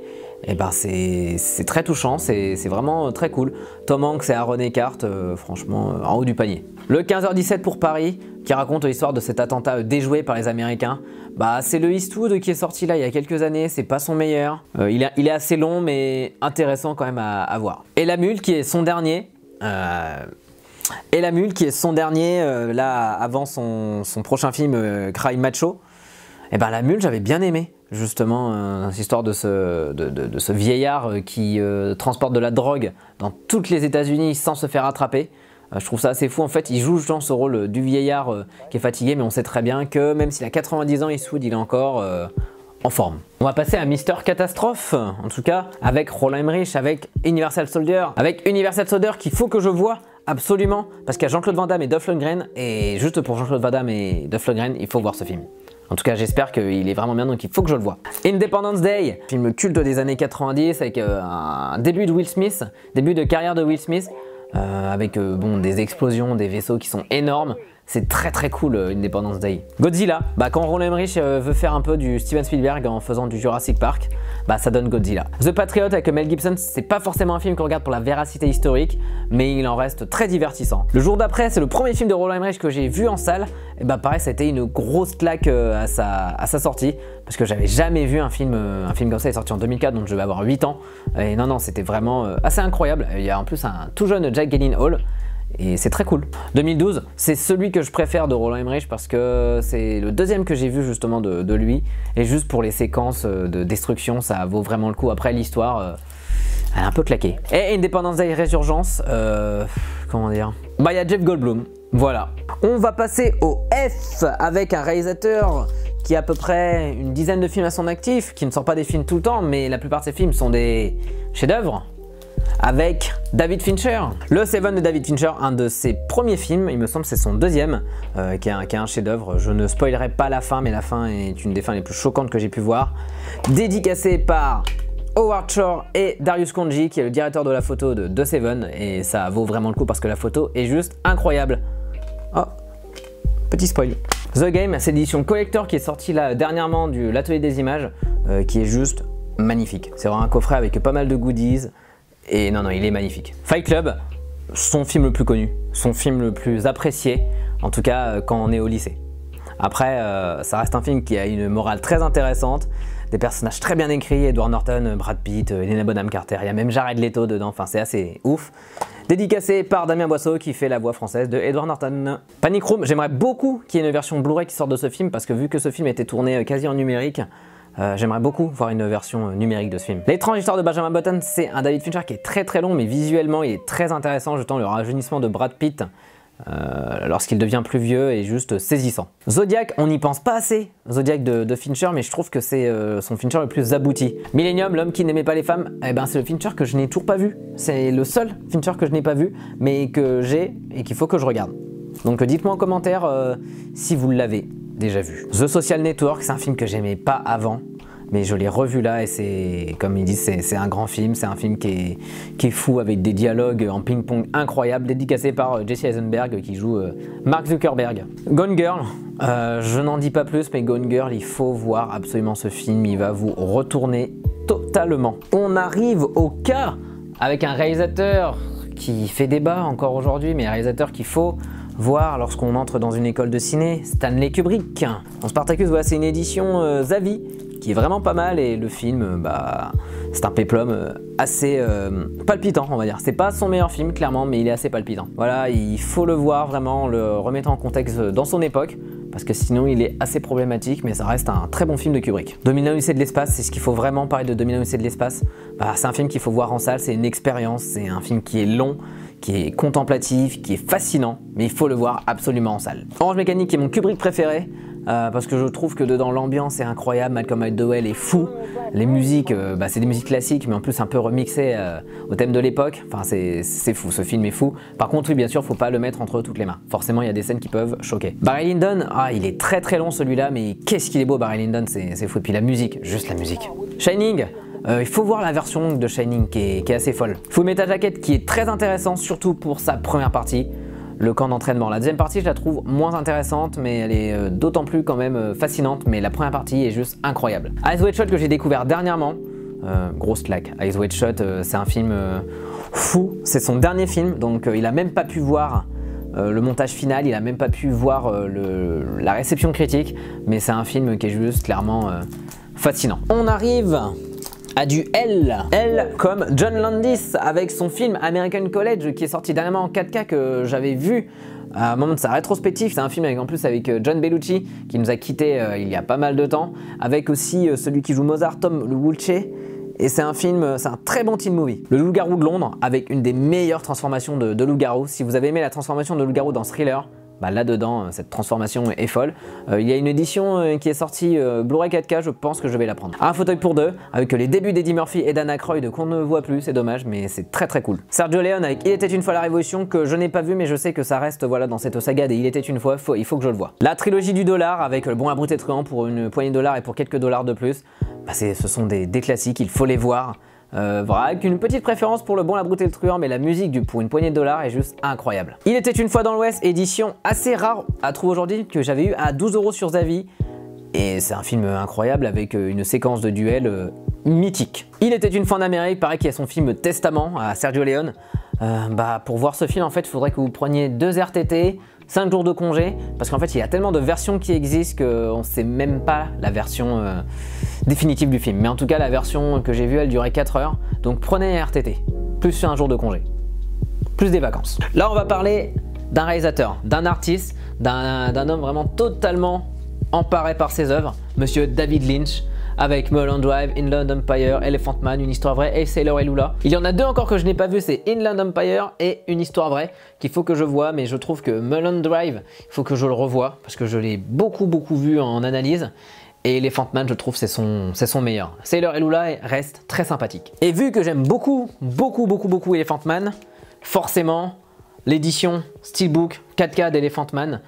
Et ben c'est très touchant, c'est vraiment très cool. Tom Hanks et Aaron Eckhart, franchement, en haut du panier. Le 15h17 pour Paris, qui raconte l'histoire de cet attentat déjoué par les Américains. Bah, c'est le Eastwood qui est sorti là il y a quelques années, c'est pas son meilleur. Il est assez long mais intéressant quand même à voir. Et La Mule qui est son dernier. Là avant son prochain film Cry Macho. Et ben La Mule j'avais bien aimé. Justement, cette histoire de ce vieillard qui transporte de la drogue dans toutes les États-Unis sans se faire attraper. Je trouve ça assez fou. En fait, il joue justement ce rôle du vieillard qui est fatigué, mais on sait très bien que même s'il a 90 ans, Eastwood, il est encore en forme. On va passer à Mister Catastrophe, en tout cas, avec Roland Emmerich, avec Universal Soldier. Avec Universal Soldier qu'il faut que je voie absolument, parce qu'il y a Jean-Claude Van Damme et Dolph Lundgren, et juste pour Jean-Claude Van Damme et Dolph Lundgren, il faut voir ce film. En tout cas, j'espère qu'il est vraiment bien, donc il faut que je le voie. Independence Day, film culte des années 90, avec un début de Will Smith, début de carrière de Will Smith, avec des explosions, des vaisseaux qui sont énormes. c'est très très cool Independence Day. Godzilla, bah quand Roland Emmerich veut faire un peu du Steven Spielberg en faisant du Jurassic Park, bah ça donne Godzilla. The Patriot avec Mel Gibson, c'est pas forcément un film qu'on regarde pour la véracité historique, mais il en reste très divertissant. Le jour d'après, c'est le premier film de Roland Emmerich que j'ai vu en salle, et bah pareil, ça a été une grosse claque à sa sortie, parce que j'avais jamais vu un film comme ça. Il est sorti en 2004, donc je vais avoir 8 ans, et non, c'était vraiment assez incroyable. Il y a en plus un tout jeune Jake Gyllenhaal, et c'est très cool. 2012, c'est celui que je préfère de Roland Emmerich parce que c'est le deuxième que j'ai vu justement de lui. Et juste pour les séquences de destruction, ça vaut vraiment le coup. Après, l'histoire, elle est un peu claquée. Et Independence Day Résurgence, comment dire, bah il y a Jeff Goldblum, voilà. On va passer au F avec un réalisateur qui a à peu près une dizaine de films à son actif, qui ne sort pas des films tout le temps, mais la plupart de ses films sont des chefs-d'œuvre. Avec David Fincher. Le Seven de David Fincher, un de ses premiers films, il me semble que c'est son deuxième, qui est un chef-d'œuvre. Je ne spoilerai pas la fin, mais la fin est une des fins les plus choquantes que j'ai pu voir. Dédicacé par Howard Shore et Darius Khondji, qui est le directeur de la photo de Seven, et ça vaut vraiment le coup parce que la photo est juste incroyable. Oh, petit spoil. The Game, c'est l'édition collector qui est sortie là dernièrement de l'atelier des images, qui est juste magnifique. C'est vraiment un coffret avec pas mal de goodies. Et non, il est magnifique. Fight Club, son film le plus connu, son film le plus apprécié, en tout cas quand on est au lycée. Après, ça reste un film qui a une morale très intéressante, des personnages très bien écrits, Edward Norton, Brad Pitt, Helena Bonham Carter, il y a même Jared Leto dedans, enfin c'est assez ouf. Dédicacé par Damien Boisseau qui fait la voix française de Edward Norton. Panic Room, j'aimerais beaucoup qu'il y ait une version Blu-ray qui sorte de ce film parce que vu que ce film a été tourné quasi en numérique, j'aimerais beaucoup voir une version numérique de ce film. L'étrange histoire de Benjamin Button, c'est un David Fincher qui est très très long, mais visuellement il est très intéressant. Je le rajeunissement de Brad Pitt lorsqu'il devient plus vieux est juste saisissant. Zodiac, on n'y pense pas assez, Zodiac de Fincher, mais je trouve que c'est son Fincher le plus abouti. Millennium, l'homme qui n'aimait pas les femmes, eh ben c'est le Fincher que je n'ai toujours pas vu. C'est le seul Fincher que je n'ai pas vu, mais que j'ai et qu'il faut que je regarde. Donc dites-moi en commentaire si vous l'avez déjà vu. The Social Network, c'est un film que j'aimais pas avant, mais je l'ai revu là et c'est, comme ils disent, c'est un grand film, c'est un film qui est fou avec des dialogues en ping-pong incroyables, dédicacé par Jesse Eisenberg qui joue Mark Zuckerberg. Gone Girl, je n'en dis pas plus, mais Gone Girl, il faut voir absolument ce film, il va vous retourner totalement. On arrive au cas avec un réalisateur qui fait débat encore aujourd'hui, mais un réalisateur qu'il faut voir lorsqu'on entre dans une école de ciné, Stanley Kubrick. Dans Spartacus, voilà, c'est une édition Zavi qui est vraiment pas mal et le film, bah, c'est un péplum assez palpitant, on va dire. C'est pas son meilleur film, clairement, mais il est assez palpitant. Voilà, il faut le voir vraiment, le remettre en contexte dans son époque, parce que sinon il est assez problématique, mais ça reste un très bon film de Kubrick. 2001 Odyssée de l'espace, c'est ce qu'il faut vraiment parler de 2001 Odyssée de l'espace. Bah, c'est un film qu'il faut voir en salle, c'est une expérience, c'est un film qui est long, qui est contemplatif, qui est fascinant, mais il faut le voir absolument en salle. Orange Mécanique est mon Kubrick préféré, parce que je trouve que dedans l'ambiance est incroyable, Malcolm McDowell est fou, les musiques, bah, c'est des musiques classiques, mais en plus un peu remixées au thème de l'époque, enfin c'est fou, ce film est fou. Par contre oui, bien sûr, faut pas le mettre entre toutes les mains, forcément il y a des scènes qui peuvent choquer. Barry Lyndon, ah il est très très long celui-là, mais qu'est-ce qu'il est beau Barry Lyndon, c'est fou, et puis la musique, juste la musique. Shining, il faut voir la version de Shining qui est assez folle. Full Metal Jacket qui est très intéressant, surtout pour sa première partie, le camp d'entraînement. La deuxième partie, je la trouve moins intéressante, mais elle est d'autant plus quand même fascinante, mais la première partie est juste incroyable. Eyes Wide Shut que j'ai découvert dernièrement, grosse claque. Eyes Wide Shut, c'est un film fou, c'est son dernier film, donc il a même pas pu voir le montage final, il a même pas pu voir la réception critique, mais c'est un film qui est juste clairement fascinant. On arrive à du L comme John Landis avec son film American College qui est sorti dernièrement en 4K que j'avais vu à un moment de sa rétrospective. C'est un film en plus avec John Bellucci qui nous a quittés il y a pas mal de temps, avec aussi celui qui joue Mozart, Tom Welch. Et c'est un film, c'est un très bon teen movie. Le Loup-garou de Londres avec une des meilleures transformations de loup-garou. Si vous avez aimé la transformation de loup-garou dans Thriller, bah là-dedans, cette transformation est folle. Il y a une édition qui est sortie Blu-ray 4K, je pense que je vais la prendre. Un fauteuil pour deux, avec les débuts d'Eddie Murphy et d'Anna Aykroyd qu'on ne voit plus, c'est dommage, mais c'est très très cool. Sergio Leone avec Il était une fois la Révolution, que je n'ai pas vu, mais je sais que ça reste voilà, dans cette saga des Il était une fois, il faut que je le vois. La trilogie du dollar, avec Le Bon, la Brute et Truand pour une poignée de dollars et pour quelques dollars de plus, bah ce sont des classiques, il faut les voir. Voilà, avec une petite préférence pour Le Bon, la Brute et le Truand, mais la musique du Pour une poignée de dollars est juste incroyable. Il était une fois dans l'Ouest, édition assez rare à trouver aujourd'hui, que j'avais eu à 12 € sur Zavi. Et c'est un film incroyable avec une séquence de duel mythique. Il était une fois en Amérique, pareil qu'il y a son film Testament à Sergio Leone. Pour voir ce film, en fait, il faudrait que vous preniez 2 RTT, 5 jours de congé, parce qu'en fait, il y a tellement de versions qui existent qu'on ne sait même pas la version définitive du film. Mais en tout cas, la version que j'ai vue, elle durait 4 heures. Donc prenez un RTT, plus un jour de congé, plus des vacances. Là, on va parler d'un réalisateur, d'un artiste, d'un homme vraiment totalement emparé par ses œuvres, monsieur David Lynch, avec Mulholland Drive, Inland Empire, Elephant Man, Une histoire vraie et Sailor et Lula. Il y en a 2 encore que je n'ai pas vu, c'est Inland Empire et Une histoire vraie, qu'il faut que je vois, mais je trouve que Mulholland Drive, il faut que je le revoie, parce que je l'ai beaucoup vu en analyse. Et Elephant Man, je trouve c'est son meilleur. Sailor et Lula reste très sympathique. Et vu que j'aime beaucoup Elephant Man, forcément, l'édition Steelbook 4K d'Elephant Man,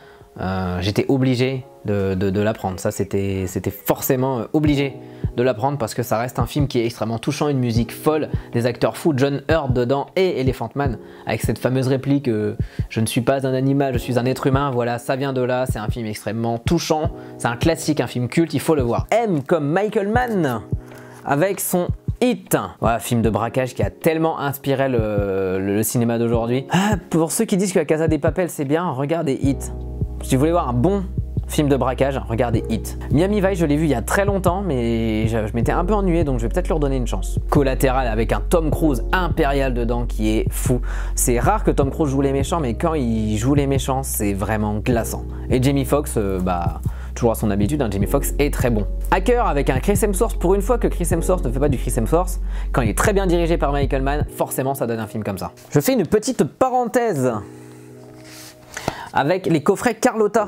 j'étais obligé de la prendre. Ça, c'était forcément obligé de la prendre parce que ça reste un film qui est extrêmement touchant, une musique folle, des acteurs fous, John Hurt dedans et Elephant Man avec cette fameuse réplique je ne suis pas un animal, je suis un être humain. Voilà, ça vient de là. C'est un film extrêmement touchant. C'est un classique, un film culte, il faut le voir. M comme Michael Mann avec son Hit. Voilà, film de braquage qui a tellement inspiré le cinéma d'aujourd'hui. Pour ceux qui disent que La Casa des Papel c'est bien, regardez Hit. Si vous voulez voir un bon film de braquage, regardez Hit. Miami Vice, je l'ai vu il y a très longtemps, mais je m'étais un peu ennuyé, donc je vais peut-être leur donner une chance. Collatéral avec un Tom Cruise impérial dedans qui est fou. C'est rare que Tom Cruise joue les méchants, mais quand il joue les méchants, c'est vraiment glaçant. Et Jamie Foxx, toujours à son habitude, Jamie Foxx est très bon. Hacker avec un Chris Hemsworth, pour une fois que Chris Hemsworth ne fait pas du Chris Hemsworth, quand il est très bien dirigé par Michael Mann, forcément ça donne un film comme ça. Je fais une petite parenthèse avec les coffrets Carlotta,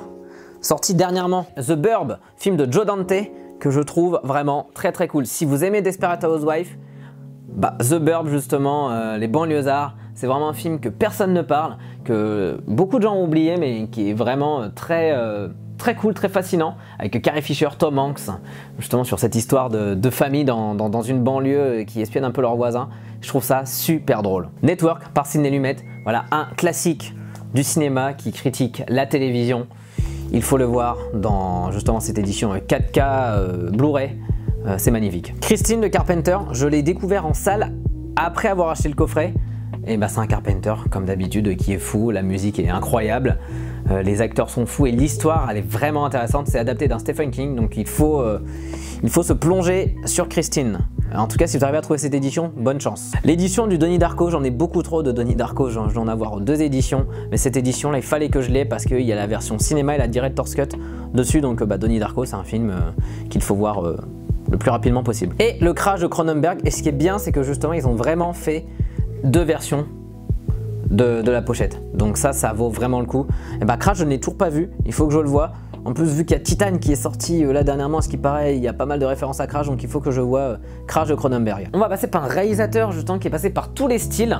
sortis dernièrement. The Burb, film de Joe Dante, que je trouve vraiment très cool. Si vous aimez Desperate Housewives, The Burb justement, les banlieusards, c'est vraiment un film que personne ne parle, que beaucoup de gens ont oublié, mais qui est vraiment très cool, très fascinant, avec Carrie Fisher, Tom Hanks, justement sur cette histoire de famille dans une banlieue qui espionne un peu leurs voisins. Je trouve ça super drôle. Network par Sidney Lumet, voilà un classique du cinéma qui critique la télévision. Il faut le voir dans justement cette édition 4K Blu-ray, c'est magnifique. Christine de Carpenter, je l'ai découvert en salle après avoir acheté le coffret. Et c'est un Carpenter comme d'habitude qui est fou, la musique est incroyable, les acteurs sont fous et l'histoire elle est vraiment intéressante. C'est adapté d'un Stephen King, donc il faut se plonger sur Christine. En tout cas, si vous arrivez à trouver cette édition, bonne chance. L'édition du Donnie Darko, j'en ai beaucoup trop de Donnie Darko, je dois en avoir 2 éditions, mais cette édition là il fallait que je l'ai parce qu'il y a la version cinéma et la Director's Cut dessus, donc Donnie Darko c'est un film qu'il faut voir le plus rapidement possible. Et le Crash de Cronenberg, et ce qui est bien c'est que justement ils ont vraiment fait 2 versions de la pochette, donc ça vaut vraiment le coup. Et Crash je n'ai toujours pas vu, il faut que je le voie. En plus, vu qu'il y a Titan qui est sorti là dernièrement, ce qui paraît, il y a pas mal de références à Crash, donc il faut que je vois Crash de Cronenberg. On va passer par un réalisateur justement qui est passé par tous les styles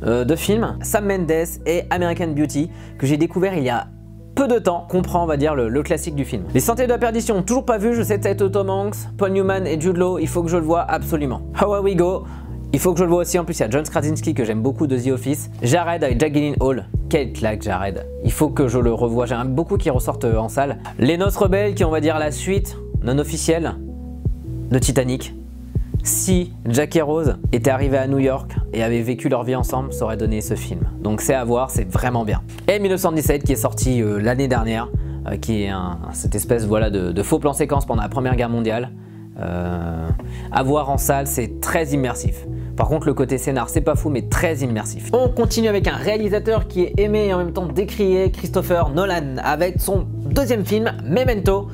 de films, Sam Mendes et American Beauty, que j'ai découvert il y a peu de temps, comprend on va dire le classique du film. Les Sentiers de la Perdition, toujours pas vu, je sais que ça va être Tom Hanks, Paul Newman et Jude Law, il faut que je le voie absolument. How Are We Go, il faut que je le voie aussi, en plus il y a John Krasinski que j'aime beaucoup de The Office, Jared avec Jack Gyllenhaal, quelle claque Jared, il faut que je le revoie, j'aime beaucoup qu'il ressorte en salle. Les Noces Rebelles qui est on va dire la suite non officielle de Titanic. Si Jack et Rose étaient arrivés à New York et avaient vécu leur vie ensemble, ça aurait donné ce film. Donc c'est à voir, c'est vraiment bien. Et 1917 qui est sorti l'année dernière, qui est cette espèce de faux plan séquence pendant la Première Guerre mondiale. À voir en salle, c'est très immersif. Par contre, le côté scénar, c'est pas fou, mais très immersif. On continue avec un réalisateur qui est aimé et en même temps décrié, Christopher Nolan, avec son 2e film, Memento.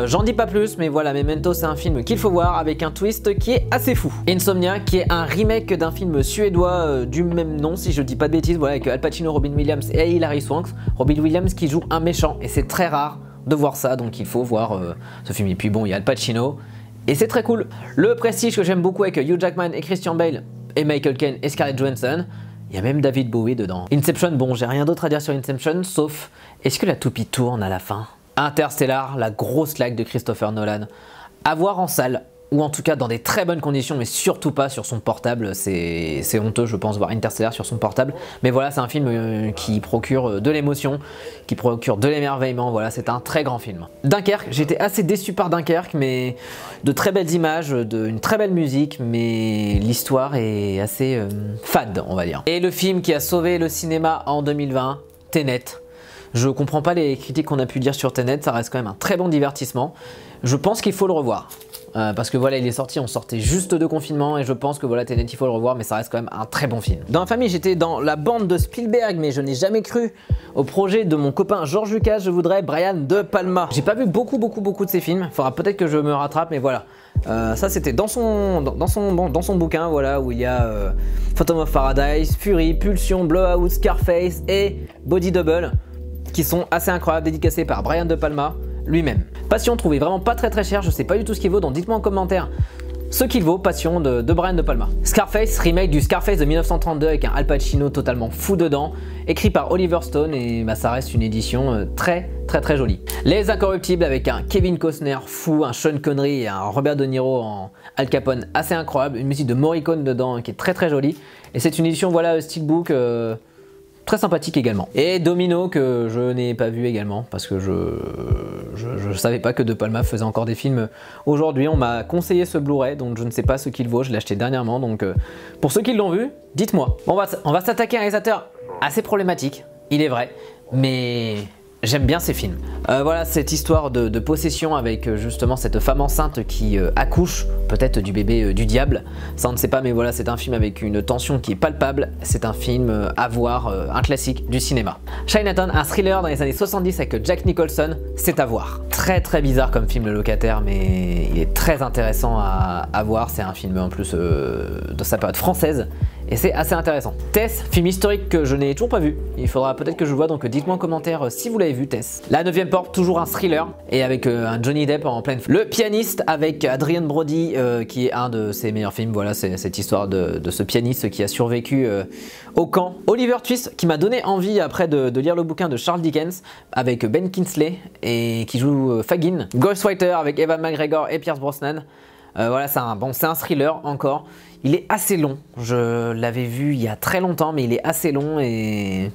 J'en dis pas plus, mais voilà, Memento c'est un film qu'il faut voir avec un twist qui est assez fou. Insomnia qui est un remake d'un film suédois du même nom, si je dis pas de bêtises, voilà, avec Al Pacino, Robin Williams et Hilary Swank. Robin Williams qui joue un méchant et c'est très rare de voir ça, donc il faut voir ce film. Et puis bon, il y a Al Pacino et c'est très cool. Le Prestige que j'aime beaucoup avec Hugh Jackman et Christian Bale et Michael Caine et Scarlett Johansson. Il y a même David Bowie dedans. Inception, bon, j'ai rien d'autre à dire sur Inception, sauf est-ce que la toupie tourne à la fin? Interstellar, la grosse claque de Christopher Nolan. À voir en salle, ou en tout cas dans des très bonnes conditions, mais surtout pas sur son portable. C'est honteux, je pense, voir Interstellar sur son portable. Mais voilà, c'est un film qui procure de l'émotion, qui procure de l'émerveillement. Voilà, c'est un très grand film. Dunkerque, j'étais assez déçu par Dunkerque, mais de très belles images, une très belle musique, mais l'histoire est assez fade, on va dire. Et le film qui a sauvé le cinéma en 2020, Tenet. Je comprends pas les critiques qu'on a pu dire sur Tenet, ça reste quand même un très bon divertissement. Je pense qu'il faut le revoir. Parce que voilà, il est sorti, on sortait juste de confinement et je pense que voilà, Tenet, il faut le revoir, mais ça reste quand même un très bon film. Dans la famille, j'étais dans la bande de Spielberg, mais je n'ai jamais cru au projet de mon copain George Lucas. Je voudrais Brian De Palma. J'ai pas vu beaucoup de ses films, il faudra peut-être que je me rattrape, mais voilà. Ça c'était dans son bouquin, voilà, où il y a Phantom of Paradise, Fury, Pulsion, Blowout, Scarface et Body Double, qui sont assez incroyables, dédicacés par Brian De Palma lui-même. Passion, trouvé vraiment pas très cher, je sais pas du tout ce qu'il vaut, donc dites-moi en commentaire ce qu'il vaut, Passion de Brian De Palma. Scarface, remake du Scarface de 1932 avec un Al Pacino totalement fou dedans, écrit par Oliver Stone, et bah, ça reste une édition très jolie. Les Incorruptibles avec un Kevin Costner fou, un Sean Connery et un Robert De Niro en Al Capone assez incroyable, une musique de Morricone dedans qui est très jolie, et c'est une édition voilà steelbook très sympathique également. Et Domino, que je n'ai pas vu également parce que je savais pas que De Palma faisait encore des films aujourd'hui. On m'a conseillé ce Blu-ray, donc je ne sais pas ce qu'il vaut, je l'ai acheté dernièrement, donc pour ceux qui l'ont vu, dites-moi. Bon, on va s'attaquer à un réalisateur assez problématique, il est vrai, mais j'aime bien ces films. Voilà, cette histoire de possession avec justement cette femme enceinte qui accouche peut-être du bébé du diable. Ça on ne sait pas, mais voilà, c'est un film avec une tension qui est palpable. C'est un film à voir, un classique du cinéma. Chinatown, un thriller dans les années 70 avec Jack Nicholson, c'est à voir. Très bizarre comme film, Le Locataire, mais il est très intéressant à voir. C'est un film en plus de sa période française. Et c'est assez intéressant. Tess, film historique que je n'ai toujours pas vu. Il faudra peut-être que je le vois, donc dites-moi en commentaire si vous l'avez vu, Tess. La 9e porte, toujours un thriller, et avec un Johnny Depp en pleine. Le Pianiste avec Adrien Brody, qui est un de ses meilleurs films. Voilà, c'est cette histoire de ce pianiste qui a survécu au camp. Oliver Twist, qui m'a donné envie après de lire le bouquin de Charles Dickens, avec Ben Kingsley, et qui joue Fagin. Ghostwriter avec Evan McGregor et Pierce Brosnan. Voilà, c'est un thriller encore. Il est assez long, je l'avais vu il y a très longtemps, mais il est assez long et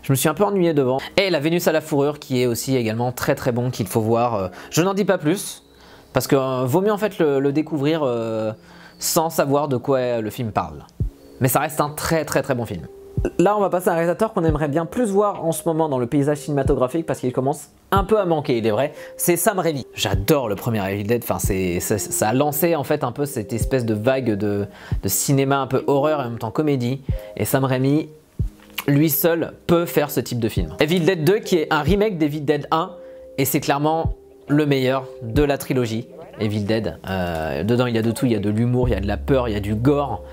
je me suis un peu ennuyé devant. Et La Vénus à la fourrure, qui est aussi également très bon, qu'il faut voir. Je n'en dis pas plus, parce que vaut mieux en fait le découvrir sans savoir de quoi le film parle. Mais ça reste un très bon film. Là, on va passer à un réalisateur qu'on aimerait bien plus voir en ce moment dans le paysage cinématographique parce qu'il commence un peu à manquer, il est vrai. C'est Sam Raimi. J'adore le premier Evil Dead. Enfin, ça a lancé en fait un peu cette espèce de vague de cinéma un peu horreur et en même temps comédie. Et Sam Raimi, lui seul, peut faire ce type de film. Evil Dead 2, qui est un remake d'Evil Dead 1, et c'est clairement le meilleur de la trilogie Evil Dead. Dedans, il y a de tout. Il y a de l'humour, il y a de la peur, il y a du gore.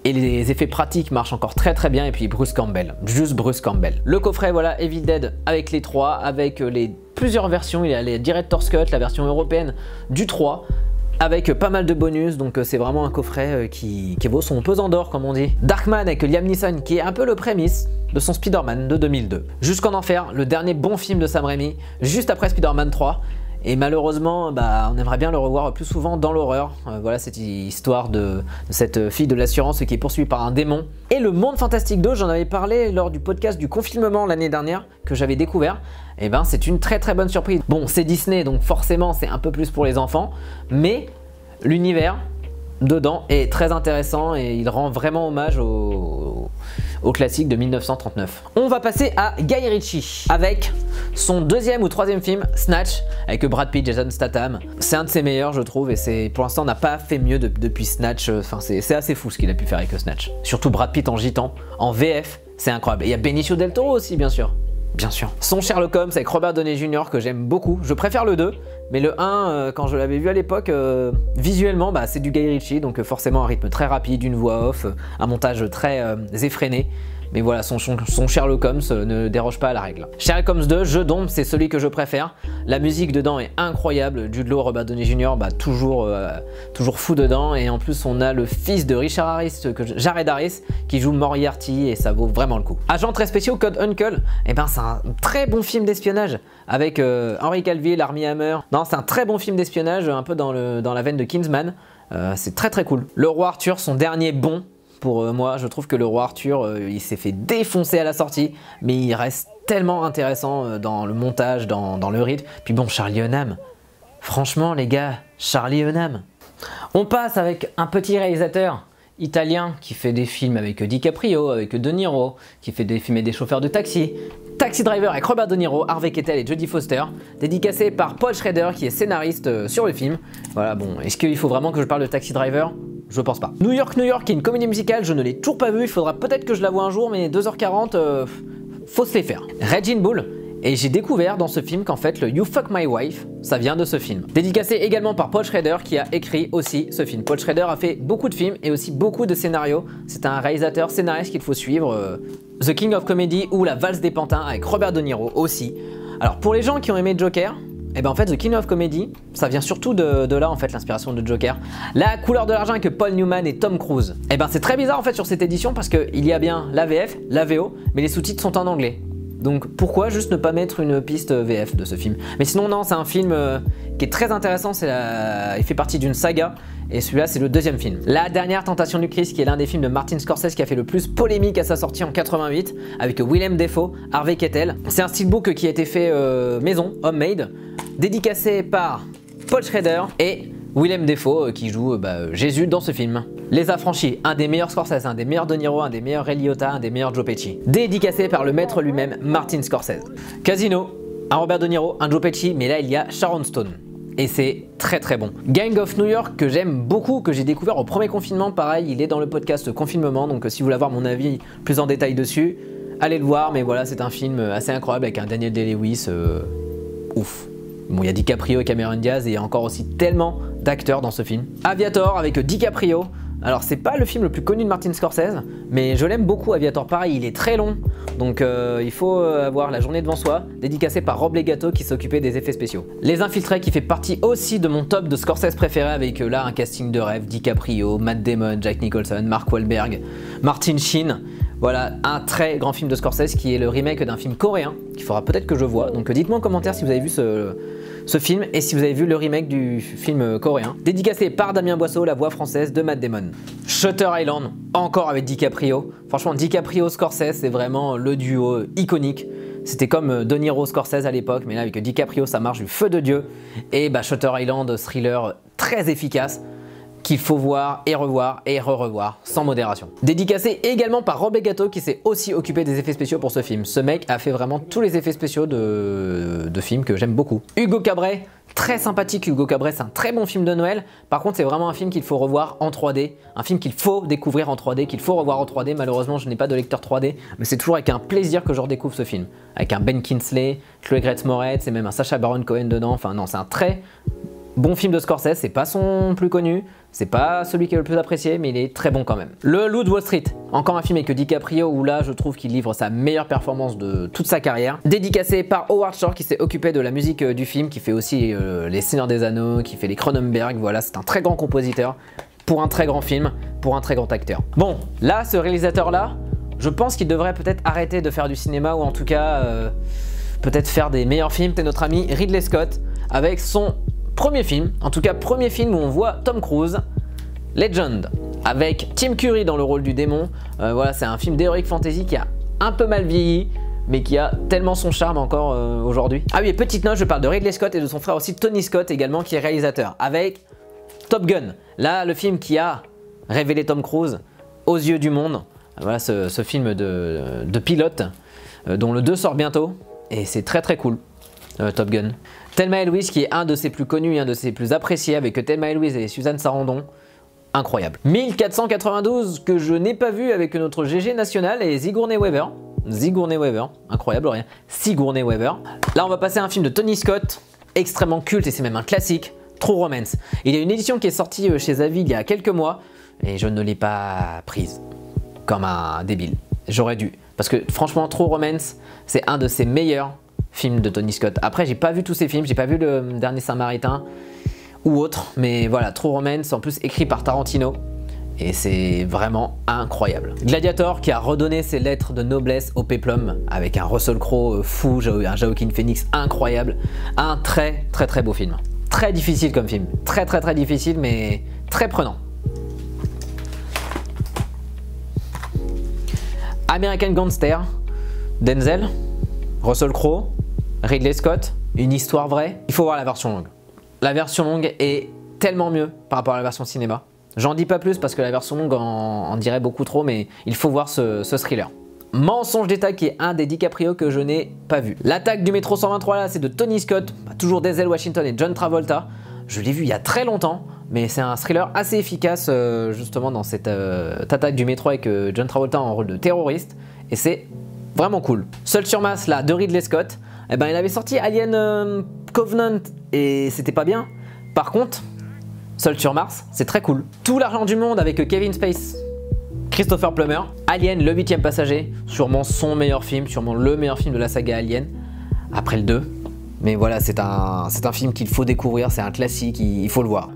Et les effets pratiques marchent encore très bien. Et puis Bruce Campbell, juste Bruce Campbell. Le coffret, voilà, Evil Dead avec les 3, avec plusieurs versions. Il y a les Director's Cut, la version européenne du 3, avec pas mal de bonus. Donc c'est vraiment un coffret qui vaut son pesant d'or, comme on dit. Darkman avec Liam Neeson, qui est un peu le prémisse de son Spider-Man de 2002. Jusqu'en Enfer, le dernier bon film de Sam Raimi, juste après Spider-Man 3. Et malheureusement, bah, on aimerait bien le revoir plus souvent dans l'horreur. Voilà cette histoire de cette fille de l'assurance qui est poursuivie par un démon. Et le Monde Fantastique 2, j'en avais parlé lors du podcast du confinement l'année dernière, que j'avais découvert. Et ben c'est une très bonne surprise. Bon, c'est Disney, donc forcément c'est un peu plus pour les enfants. Mais l'univers dedans est très intéressant et il rend vraiment hommage au classique de 1939. On va passer à Guy Ritchie avec son 2e ou 3e film, Snatch, avec Brad Pitt, Jason Statham. C'est un de ses meilleurs, je trouve, et pour l'instant on n'a pas fait mieux depuis Snatch. Enfin, c'est assez fou ce qu'il a pu faire avec Snatch. Surtout Brad Pitt en gitan, en VF, c'est incroyable. Et il y a Benicio del Toro aussi, bien sûr. Bien sûr. Son Sherlock Holmes avec Robert Downey Jr. que j'aime beaucoup. Je préfère le 2, mais le 1, quand je l'avais vu à l'époque, visuellement, bah, c'est du Guy Ritchie, donc forcément un rythme très rapide, une voix off, un montage très effréné. mais voilà, son Sherlock Holmes ne déroge pas à la règle. Sherlock Holmes 2, Jeu d'ombre, c'est celui que je préfère. La musique dedans est incroyable. Jude Law, Robert Downey Jr., bah, toujours fou dedans. Et en plus, on a le fils de Richard Harris, Jared Harris, qui joue Moriarty et ça vaut vraiment le coup. Agent très spéciaux, Code Uncle, eh ben, c'est un très bon film d'espionnage avec Henry Cavill, Armie Hammer. Non, c'est un très bon film d'espionnage, un peu dans la veine de Kingsman. C'est très très cool. Le Roi Arthur, son dernier bon. Pour moi, je trouve que le Roi Arthur, il s'est fait défoncer à la sortie, mais il reste tellement intéressant dans le montage, dans le rythme. Puis bon, Charlie Hunnam, franchement les gars, Charlie Hunnam. On passe avec un petit réalisateur italien qui fait des films avec DiCaprio, avec De Niro, qui fait des films avec des chauffeurs de taxi. Taxi Driver avec Robert De Niro, Harvey Keitel et Jodie Foster, dédicacé par Paul Schrader qui est scénariste sur le film. Voilà, bon, est-ce qu'il faut vraiment que je parle de Taxi Driver ? Je pense pas. New York, qui est une comédie musicale, je ne l'ai toujours pas vue, il faudra peut-être que je la voie un jour, mais 2h40, faut se les faire. Raging Bull, et j'ai découvert dans ce film qu'en fait le You Fuck My Wife, ça vient de ce film. Dédicacé également par Paul Schrader qui a écrit aussi ce film. Paul Schrader a fait beaucoup de films et aussi beaucoup de scénarios. C'est un réalisateur scénariste qu'il faut suivre. The King of Comedy ou La Valse des Pantins avec Robert De Niro aussi. Alors pour les gens qui ont aimé Joker, et ben en fait The King of Comedy, ça vient surtout de là en fait l'inspiration de Joker. La couleur de l'argent avec Paul Newman et Tom Cruise. Et ben c'est très bizarre en fait sur cette édition parce qu'il y a bien la VF, la VO, mais les sous-titres sont en anglais. Donc pourquoi juste ne pas mettre une piste VF de ce film? Mais sinon non, c'est un film qui est très intéressant, il fait partie d'une saga. Et celui-là c'est le deuxième film. La dernière tentation du Christ qui est l'un des films de Martin Scorsese qui a fait le plus polémique à sa sortie en 88 avec Willem Dafoe, Harvey Keitel. C'est un steelbook qui a été fait maison, homemade, dédicacé par Paul Schrader et Willem Dafoe qui joue Jésus dans ce film. Les Affranchis, un des meilleurs Scorsese, un des meilleurs De Niro, un des meilleurs Ray Liotta, un des meilleurs Joe Pesci. Dédicacé par le maître lui-même, Martin Scorsese. Casino, un Robert De Niro, un Joe Pesci, mais là il y a Sharon Stone. Et c'est très très bon. Gang of New York que j'aime beaucoup, que j'ai découvert au premier confinement, pareil, il est dans le podcast Confinement, donc si vous voulez avoir mon avis plus en détail dessus, allez le voir, mais voilà, c'est un film assez incroyable avec un Daniel Day-Lewis, ouf. Bon, il y a DiCaprio et Cameron Diaz et il y a encore aussi tellement d'acteurs dans ce film. Aviator avec DiCaprio. Alors c'est pas le film le plus connu de Martin Scorsese, mais je l'aime beaucoup Aviator. Pareil, il est très long, donc il faut avoir la journée devant soi, dédicacé par Rob Legato qui s'occupait des effets spéciaux. Les Infiltrés qui fait partie aussi de mon top de Scorsese préféré avec là un casting de rêve, DiCaprio, Matt Damon, Jack Nicholson, Mark Wahlberg, Martin Sheen. Voilà, un très grand film de Scorsese qui est le remake d'un film coréen qu'il faudra peut-être que je voie. Donc dites-moi en commentaire si vous avez vu ce film et si vous avez vu le remake du film coréen. Dédicacé par Damien Boisseau, la voix française de Matt Damon. Shutter Island, encore avec DiCaprio. Franchement, DiCaprio Scorsese, c'est vraiment le duo iconique. C'était comme De Niro Scorsese à l'époque, mais là avec DiCaprio, ça marche du feu de Dieu. Et Shutter Island, thriller très efficace, qu'il faut voir et revoir et re-revoir sans modération. Dédicacé également par Rob Legato qui s'est aussi occupé des effets spéciaux pour ce film. Ce mec a fait vraiment tous les effets spéciaux de films que j'aime beaucoup. Hugo Cabret, très sympathique Hugo Cabret, c'est un très bon film de Noël. Par contre c'est vraiment un film qu'il faut revoir en 3D, un film qu'il faut découvrir en 3D, qu'il faut revoir en 3D. Malheureusement je n'ai pas de lecteur 3D, mais c'est toujours avec un plaisir que je redécouvre ce film. Avec un Ben Kingsley, Chloé Grace Moretz et même un Sacha Baron Cohen dedans. Enfin non, c'est un très bon film de Scorsese, c'est pas son plus connu, c'est pas celui qui est le plus apprécié, mais il est très bon quand même. Le Loup de Wall Street, encore un film avec DiCaprio où là je trouve qu'il livre sa meilleure performance de toute sa carrière. Dédicacé par Howard Shore qui s'est occupé de la musique du film, qui fait aussi Les Seigneurs des Anneaux, qui fait les Cronenberg, voilà, c'est un très grand compositeur pour un très grand film, pour un très grand acteur. Bon, là, ce réalisateur-là, je pense qu'il devrait peut-être arrêter de faire du cinéma ou en tout cas peut-être faire des meilleurs films. C'est notre ami Ridley Scott avec son premier film, en tout cas premier film où on voit Tom Cruise, Legend, avec Tim Curry dans le rôle du démon. Voilà, c'est un film d'heroic fantasy qui a un peu mal vieilli, mais qui a tellement son charme encore aujourd'hui. Ah oui, et petite note, je parle de Ridley Scott et de son frère aussi Tony Scott également, qui est réalisateur, avec Top Gun. Là, le film qui a révélé Tom Cruise aux yeux du monde. Voilà, ce film de pilote, dont le 2 sort bientôt, et c'est très très cool, Top Gun. Thelma et Louise qui est un de ses plus connus et un de ses plus appréciés avec Thelma et Louise et Suzanne Sarandon. Incroyable. 1492 que je n'ai pas vu avec notre GG national et Sigourney Weaver. Sigourney Weaver, incroyable rien. Sigourney Weaver. Là on va passer à un film de Tony Scott, extrêmement culte et c'est même un classique, True Romance. Il y a une édition qui est sortie chez Avid il y a quelques mois et je ne l'ai pas prise comme un débile. J'aurais dû. Parce que franchement, True Romance, c'est un de ses meilleurs films de Tony Scott. Après, j'ai pas vu tous ses films, j'ai pas vu le Dernier Samaritain ou autre, mais voilà, True Romance, en plus écrit par Tarantino, et c'est vraiment incroyable. Gladiator qui a redonné ses lettres de noblesse au péplum avec un Russell Crowe fou, un Joaquin Phoenix incroyable, un très beau film. Très difficile comme film, très difficile mais très prenant. American Gangster, Denzel, Russell Crowe, Ridley Scott, une histoire vraie. Il faut voir la version longue. La version longue est tellement mieux par rapport à la version cinéma. J'en dis pas plus parce que la version longue en dirait beaucoup trop, mais il faut voir ce thriller. Mensonge d'État qui est un des DiCaprio que je n'ai pas vu. L'attaque du métro 123 là, c'est de Tony Scott, toujours Denzel Washington et John Travolta. Je l'ai vu il y a très longtemps, mais c'est un thriller assez efficace justement dans cette attaque du métro avec John Travolta en rôle de terroriste, et c'est vraiment cool. Seul sur Mars là de Ridley Scott, eh ben, il avait sorti Alien Covenant et c'était pas bien. Par contre, Seul sur Mars, c'est très cool. Tout l'argent du monde avec Kevin Spacey, Christopher Plummer, Alien, le 8e passager, sûrement son meilleur film, sûrement le meilleur film de la saga Alien, après le 2. Mais voilà, c'est un film qu'il faut découvrir, c'est un classique, il faut le voir.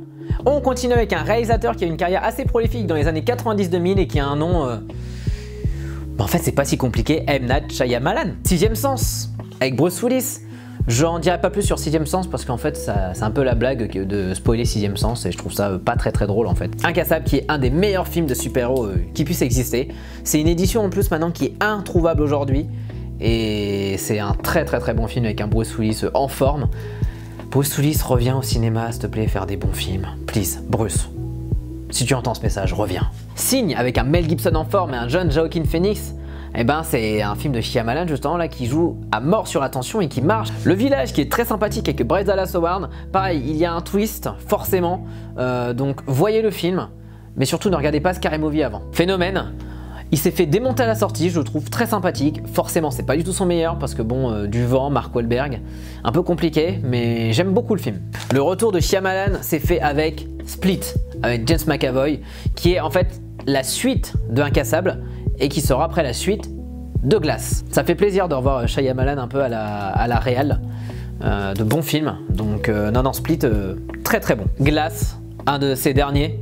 On continue avec un réalisateur qui a une carrière assez prolifique dans les années 90-2000 et qui a un nom... En fait, c'est pas si compliqué, M. Night Shyamalan. Sixième Sens, avec Bruce Willis. J'en dirai pas plus sur Sixième Sens parce qu'en fait, c'est un peu la blague de spoiler Sixième Sens et je trouve ça pas très drôle en fait. Incassable qui est un des meilleurs films de super-héros qui puisse exister. C'est une édition en plus maintenant qui est introuvable aujourd'hui et c'est un très bon film avec un Bruce Willis en forme. Bruce Willis, reviens au cinéma s'il te plaît, faire des bons films. Please, Bruce. Si tu entends ce message, reviens. Signe avec un Mel Gibson en forme et un jeune Joaquin Phoenix. Eh ben c'est un film de Shyamalan justement là qui joue à mort sur la tension et qui marche. Le Village qui est très sympathique avec Bryce Dallas Howard. Pareil, il y a un twist forcément. Donc voyez le film, mais surtout ne regardez pas Scary Movie avant. Phénomène. Il s'est fait démonter à la sortie, je le trouve très sympathique. Forcément, c'est pas du tout son meilleur parce que bon, du vent, Mark Wahlberg, un peu compliqué, mais j'aime beaucoup le film. Le retour de Shyamalan s'est fait avec Split, avec James McAvoy, qui est en fait la suite de Incassable et qui sera après la suite de Glass. Ça fait plaisir de revoir Shyamalan un peu à la réal, de bons films. Donc non, Split, très bon. Glass, un de ces derniers.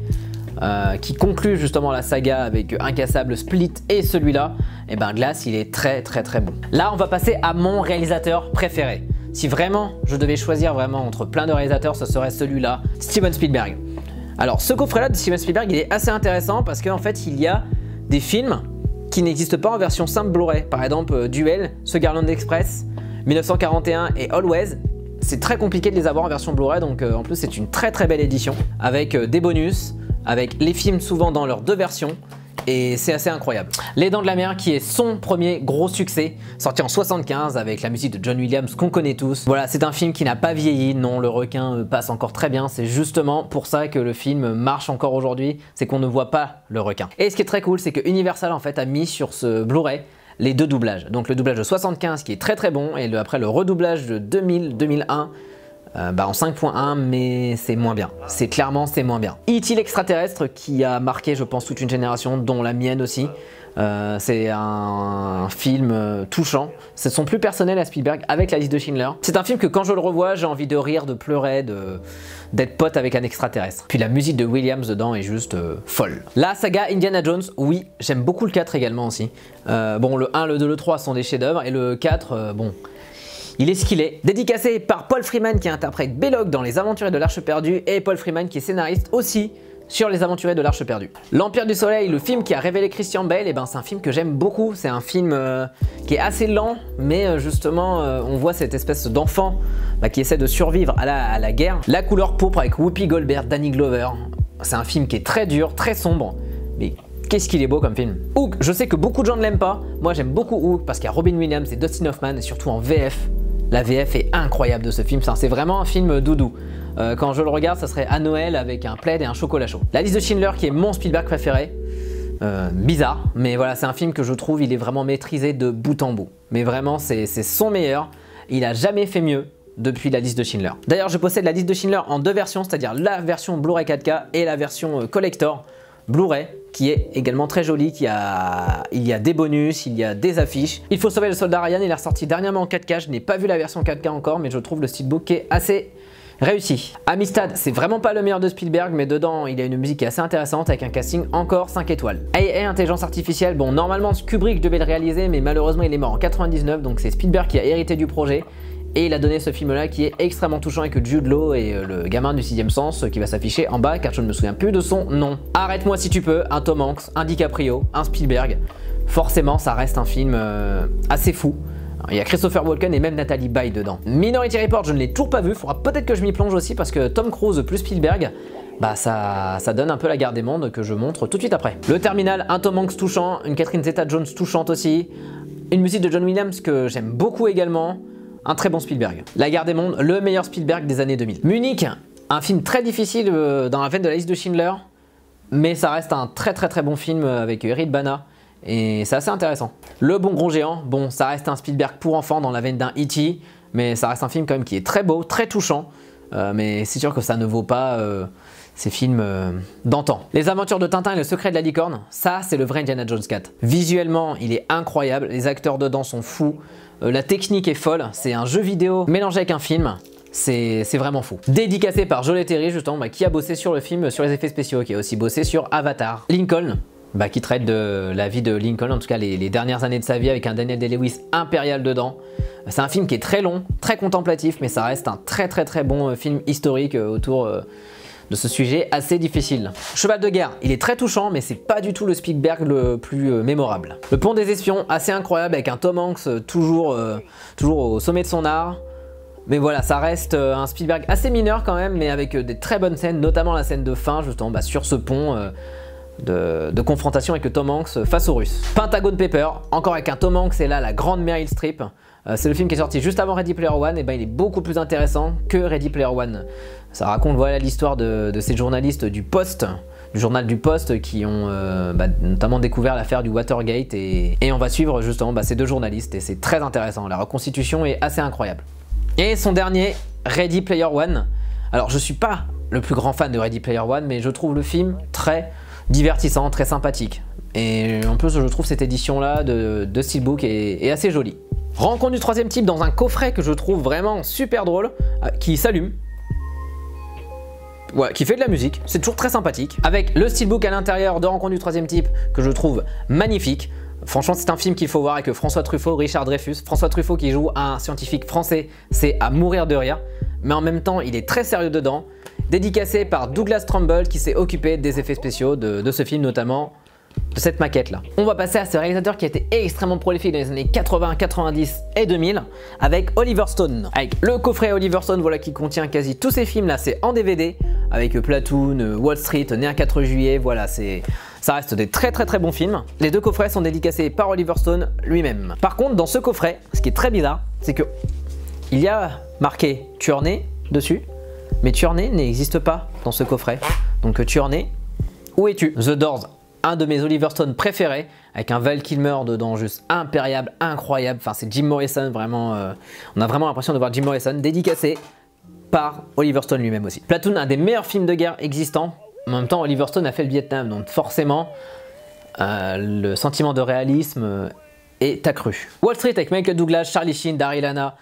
Qui conclut justement la saga avec Incassable, Split et celui-là, et ben Glass il est très bon. Là on va passer à mon réalisateur préféré. Si vraiment je devais choisir vraiment entre plein de réalisateurs, ce serait celui-là, Steven Spielberg. Alors ce coffret-là de Steven Spielberg il est assez intéressant parce qu'en fait il y a des films qui n'existent pas en version simple Blu-ray. Par exemple Duel, Sugarland Express, 1941 et Always. C'est très compliqué de les avoir en version Blu-ray, donc en plus c'est une très belle édition avec des bonus, avec les films souvent dans leurs deux versions, et c'est assez incroyable. Les Dents de la Mer qui est son premier gros succès, sorti en 75 avec la musique de John Williams qu'on connaît tous. Voilà, c'est un film qui n'a pas vieilli, non le requin passe encore très bien, c'est justement pour ça que le film marche encore aujourd'hui, c'est qu'on ne voit pas le requin. Et ce qui est très cool, c'est que Universal en fait a mis sur ce Blu-ray les deux doublages. Donc le doublage de 75 qui est très bon, et après le redoublage de 2000-2001, en 5.1, mais c'est moins bien. Clairement moins bien. E.T. l'extraterrestre qui a marqué je pense toute une génération, dont la mienne aussi. C'est un film touchant. C'est son plus personnel à Spielberg avec la liste de Schindler. C'est un film que quand je le revois, j'ai envie de rire, de pleurer, d'être pote avec un extraterrestre. Puis la musique de Williams dedans est juste folle. La saga Indiana Jones, oui, j'aime beaucoup le 4 également aussi. Bon, le 1, le 2, le 3 sont des chefs-d'œuvre et le 4, bon... Il est ce qu'il est. Dédicacé par Paul Freeman qui interprète Belloq dans Les Aventuriers de l'Arche perdue et Paul Freeman qui est scénariste aussi sur Les Aventuriers de l'Arche perdue. L'Empire du Soleil, le film qui a révélé Christian Bale, et ben c'est un film que j'aime beaucoup. C'est un film qui est assez lent, mais justement on voit cette espèce d'enfant qui essaie de survivre à la guerre. La couleur pourpre avec Whoopi Goldberg, Danny Glover. C'est un film qui est très dur, très sombre, mais qu'est-ce qu'il est beau comme film. Hook, je sais que beaucoup de gens ne l'aiment pas. Moi j'aime beaucoup Hook parce qu'il y a Robin Williams et Dustin Hoffman, et surtout en VF. La VF est incroyable de ce film, c'est vraiment un film doudou. Quand je le regarde, ça serait à Noël avec un plaid et un chocolat chaud. La liste de Schindler qui est mon Spielberg préféré. Bizarre, mais voilà, c'est un film que je trouve il est vraiment maîtrisé de bout en bout. Mais vraiment, c'est son meilleur. Il a jamais fait mieux depuis la liste de Schindler. D'ailleurs, je possède la liste de Schindler en deux versions, c'est-à-dire la version Blu-ray 4K et la version collector Blu-ray qui est également très joli, il y a des bonus, il y a des affiches. Il faut sauver le soldat Ryan, il est ressorti dernièrement en 4K, je n'ai pas vu la version 4K encore, mais je trouve le steelbook qui est assez réussi. Amistad, c'est vraiment pas le meilleur de Spielberg, mais dedans il y a une musique qui est assez intéressante avec un casting encore 5 étoiles. AI, intelligence artificielle, bon normalement Kubrick devait le réaliser, mais malheureusement il est mort en 99, donc c'est Spielberg qui a hérité du projet. Et il a donné ce film là qui est extrêmement touchant avec Jude Law et le gamin du 6ème sens qui va s'afficher en bas car je ne me souviens plus de son nom. Arrête-moi si tu peux, un Tom Hanks, un DiCaprio, un Spielberg. Forcément ça reste un film assez fou. Il y a Christopher Walken et même Nathalie Baye dedans. Minority Report, je ne l'ai toujours pas vu, faudra peut-être que je m'y plonge aussi parce que Tom Cruise plus Spielberg, bah ça donne un peu la guerre des mondes que je montre tout de suite après. Le Terminal, un Tom Hanks touchant, une Catherine Zeta-Jones touchante aussi, une musique de John Williams que j'aime beaucoup également. Un très bon Spielberg. La guerre des mondes, le meilleur Spielberg des années 2000. Munich, un film très difficile dans la veine de la liste de Schindler, mais ça reste un très bon film avec Eric Bana et c'est assez intéressant. Le bon gros géant, bon ça reste un Spielberg pour enfants dans la veine d'un E.T., mais ça reste un film quand même qui est très beau, très touchant, mais c'est sûr que ça ne vaut pas ces films d'antan. Les aventures de Tintin et le secret de la licorne, ça c'est le vrai Indiana Jones 4. Visuellement il est incroyable, les acteurs dedans sont fous. La technique est folle, c'est un jeu vidéo mélangé avec un film, c'est vraiment fou. Dédicacé par Joel Terry justement, qui a bossé sur le film, sur les effets spéciaux, qui a aussi bossé sur Avatar. Lincoln, qui traite de la vie de Lincoln, en tout cas les dernières années de sa vie avec un Daniel Day-Lewis impérial dedans. C'est un film qui est très long, très contemplatif, mais ça reste un très bon film historique autour de ce sujet assez difficile. Cheval de guerre, il est très touchant, mais c'est pas du tout le Spielberg le plus mémorable. Le pont des espions, assez incroyable avec un Tom Hanks toujours au sommet de son art. Mais voilà, ça reste un Spielberg assez mineur quand même, mais avec des très bonnes scènes, notamment la scène de fin justement sur ce pont de confrontation avec Tom Hanks face aux Russes. Pentagon Paper, encore avec un Tom Hanks et là la grande Meryl Streep. C'est le film qui est sorti juste avant Ready Player One, et il est beaucoup plus intéressant que Ready Player One. Ça raconte voilà l'histoire de ces journalistes du Poste, du journal du Poste, qui ont notamment découvert l'affaire du Watergate et on va suivre justement ces deux journalistes et c'est très intéressant. La reconstitution est assez incroyable. Et son dernier, Ready Player One. Alors je suis pas le plus grand fan de Ready Player One, mais je trouve le film très divertissant, très sympathique. Et en plus je trouve cette édition là de Steelbook est assez jolie. Rencontre du troisième type dans un coffret que je trouve vraiment super drôle, qui s'allume. Ouais, qui fait de la musique, c'est toujours très sympathique. Avec le steelbook à l'intérieur de Rencontre du troisième type que je trouve magnifique. Franchement c'est un film qu'il faut voir avec François Truffaut, Richard Dreyfuss. François Truffaut qui joue un scientifique français, c'est à mourir de rire. Mais en même temps il est très sérieux dedans. Dédicacé par Douglas Trumbull qui s'est occupé des effets spéciaux de ce film notamment. De cette maquette là. On va passer à ce réalisateur qui a été extrêmement prolifique dans les années 80, 90 et 2000 avec Oliver Stone. Avec le coffret Oliver Stone voilà, qui contient quasi tous ces films là, c'est en DVD avec Platoon, Wall Street, Né un 4 juillet, voilà ça reste des très bons films. Les deux coffrets sont dédicacés par Oliver Stone lui-même. Par contre dans ce coffret, ce qui est très bizarre, c'est que il y a marqué Tuerney dessus, mais Tuerney n'existe pas dans ce coffret. Donc Tuerney, où es-tu? The Doors, un de mes Oliver Stone préférés, avec un Val Kilmer dedans, juste impériable, incroyable. Enfin, c'est Jim Morrison, vraiment. On a vraiment l'impression de voir Jim Morrison dédicacé par Oliver Stone lui-même aussi. Platoon, un des meilleurs films de guerre existants. En même temps, Oliver Stone a fait le Vietnam, donc forcément, le sentiment de réalisme est accru. Wall Street avec Michael Douglas, Charlie Sheen, Daryl Hannah.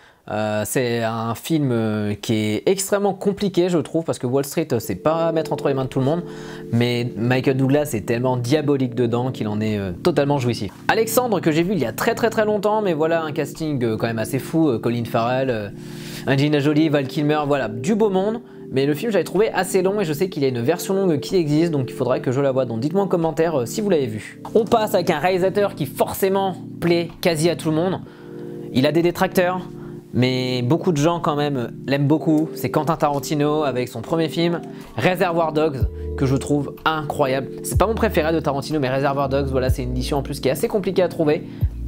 C'est un film qui est extrêmement compliqué je trouve parce que Wall Street c'est pas à mettre entre les mains de tout le monde, mais Michael Douglas est tellement diabolique dedans qu'il en est totalement jouissif. Alexandre que j'ai vu il y a très longtemps, mais voilà un casting quand même assez fou, Colin Farrell, Angelina Jolie, Val Kilmer, voilà du beau monde. Mais le film j'avais trouvé assez long et je sais qu'il y a une version longue qui existe, donc il faudrait que je la voie, donc dites-moi en commentaire si vous l'avez vu. On passe avec un réalisateur qui forcément plaît quasi à tout le monde. Il a des détracteurs, mais beaucoup de gens quand même l'aiment beaucoup. C'est Quentin Tarantino avec son premier film Reservoir Dogs que je trouve incroyable. C'est pas mon préféré de Tarantino, mais Reservoir Dogs, voilà, c'est une édition en plus qui est assez compliquée à trouver.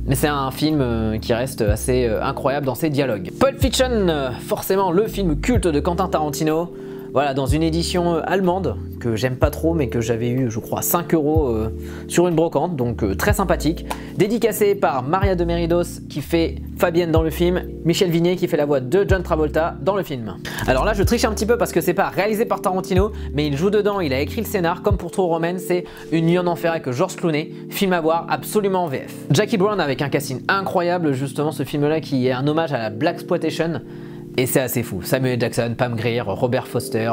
Mais c'est un film qui reste assez incroyable dans ses dialogues. Pulp Fiction, forcément le film culte de Quentin Tarantino. voilà, dans une édition allemande que j'aime pas trop mais que j'avais eu je crois 5 € sur une brocante, donc très sympathique. Dédicacé par Maria de Meridos qui fait Fabienne dans le film, Michel Vignet qui fait la voix de John Travolta dans le film. Alors là je triche un petit peu parce que c'est pas réalisé par Tarantino mais il joue dedans, il a écrit le scénar comme pour True Romance, c'est Une nuit en enfer avec George Clooney, film à voir absolument en VF. Jackie Brown avec un casting incroyable, justement ce film là qui est un hommage à la Blaxploitation. Et c'est assez fou. Samuel Jackson, Pam Grier, Robert Foster,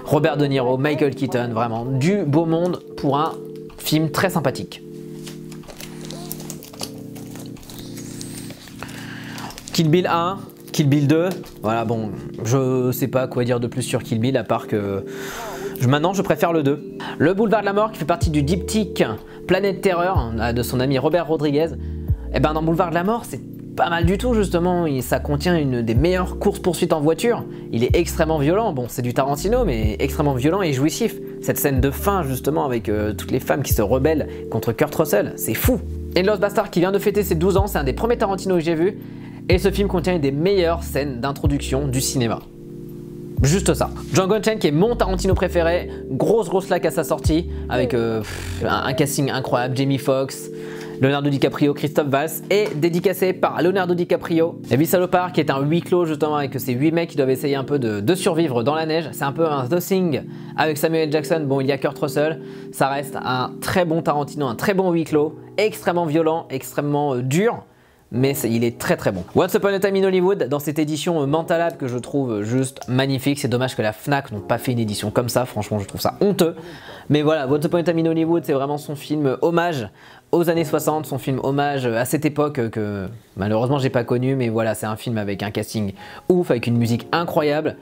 Robert De Niro, Michael Keaton, vraiment du beau monde pour un film très sympathique. Kill Bill 1, Kill Bill 2, voilà bon, je sais pas quoi dire de plus sur Kill Bill à part que maintenant je préfère le 2. Le Boulevard de la Mort qui fait partie du diptyque Planète Terreur de son ami Robert Rodriguez. Et ben dans Boulevard de la Mort c'est pas mal du tout justement, ça contient une des meilleures courses-poursuites en voiture. Il est extrêmement violent, bon c'est du Tarantino mais extrêmement violent et jouissif. Cette scène de fin justement avec toutes les femmes qui se rebellent contre Kurt Russell, c'est fou. Et Lost Bastard qui vient de fêter ses 12 ans, c'est un des premiers Tarantino que j'ai vu. Et ce film contient une des meilleures scènes d'introduction du cinéma. Juste ça. Django Unchained qui est mon Tarantino préféré, grosse claque à sa sortie, avec un casting incroyable, Jamie Foxx, Leonardo DiCaprio, Christophe Valls, et dédicacé par Leonardo DiCaprio. Et Vie Salopard qui est un huis clos justement avec ces 8 mecs qui doivent essayer un peu de survivre dans la neige. C'est un peu un The Thing avec Samuel Jackson, bon il y a Kurt Russell, ça reste un très bon Tarantino, un très bon huis clos, extrêmement violent, extrêmement dur. Mais il est très bon. Once Upon a Time in Hollywood, dans cette édition Mentalab que je trouve juste magnifique. C'est dommage que la Fnac n'ont pas fait une édition comme ça, franchement je trouve ça honteux. Mais voilà, Once Upon a Time in Hollywood, c'est vraiment son film hommage aux années 60, son film hommage à cette époque que malheureusement j'ai pas connu, mais voilà, c'est un film avec un casting ouf, avec une musique incroyable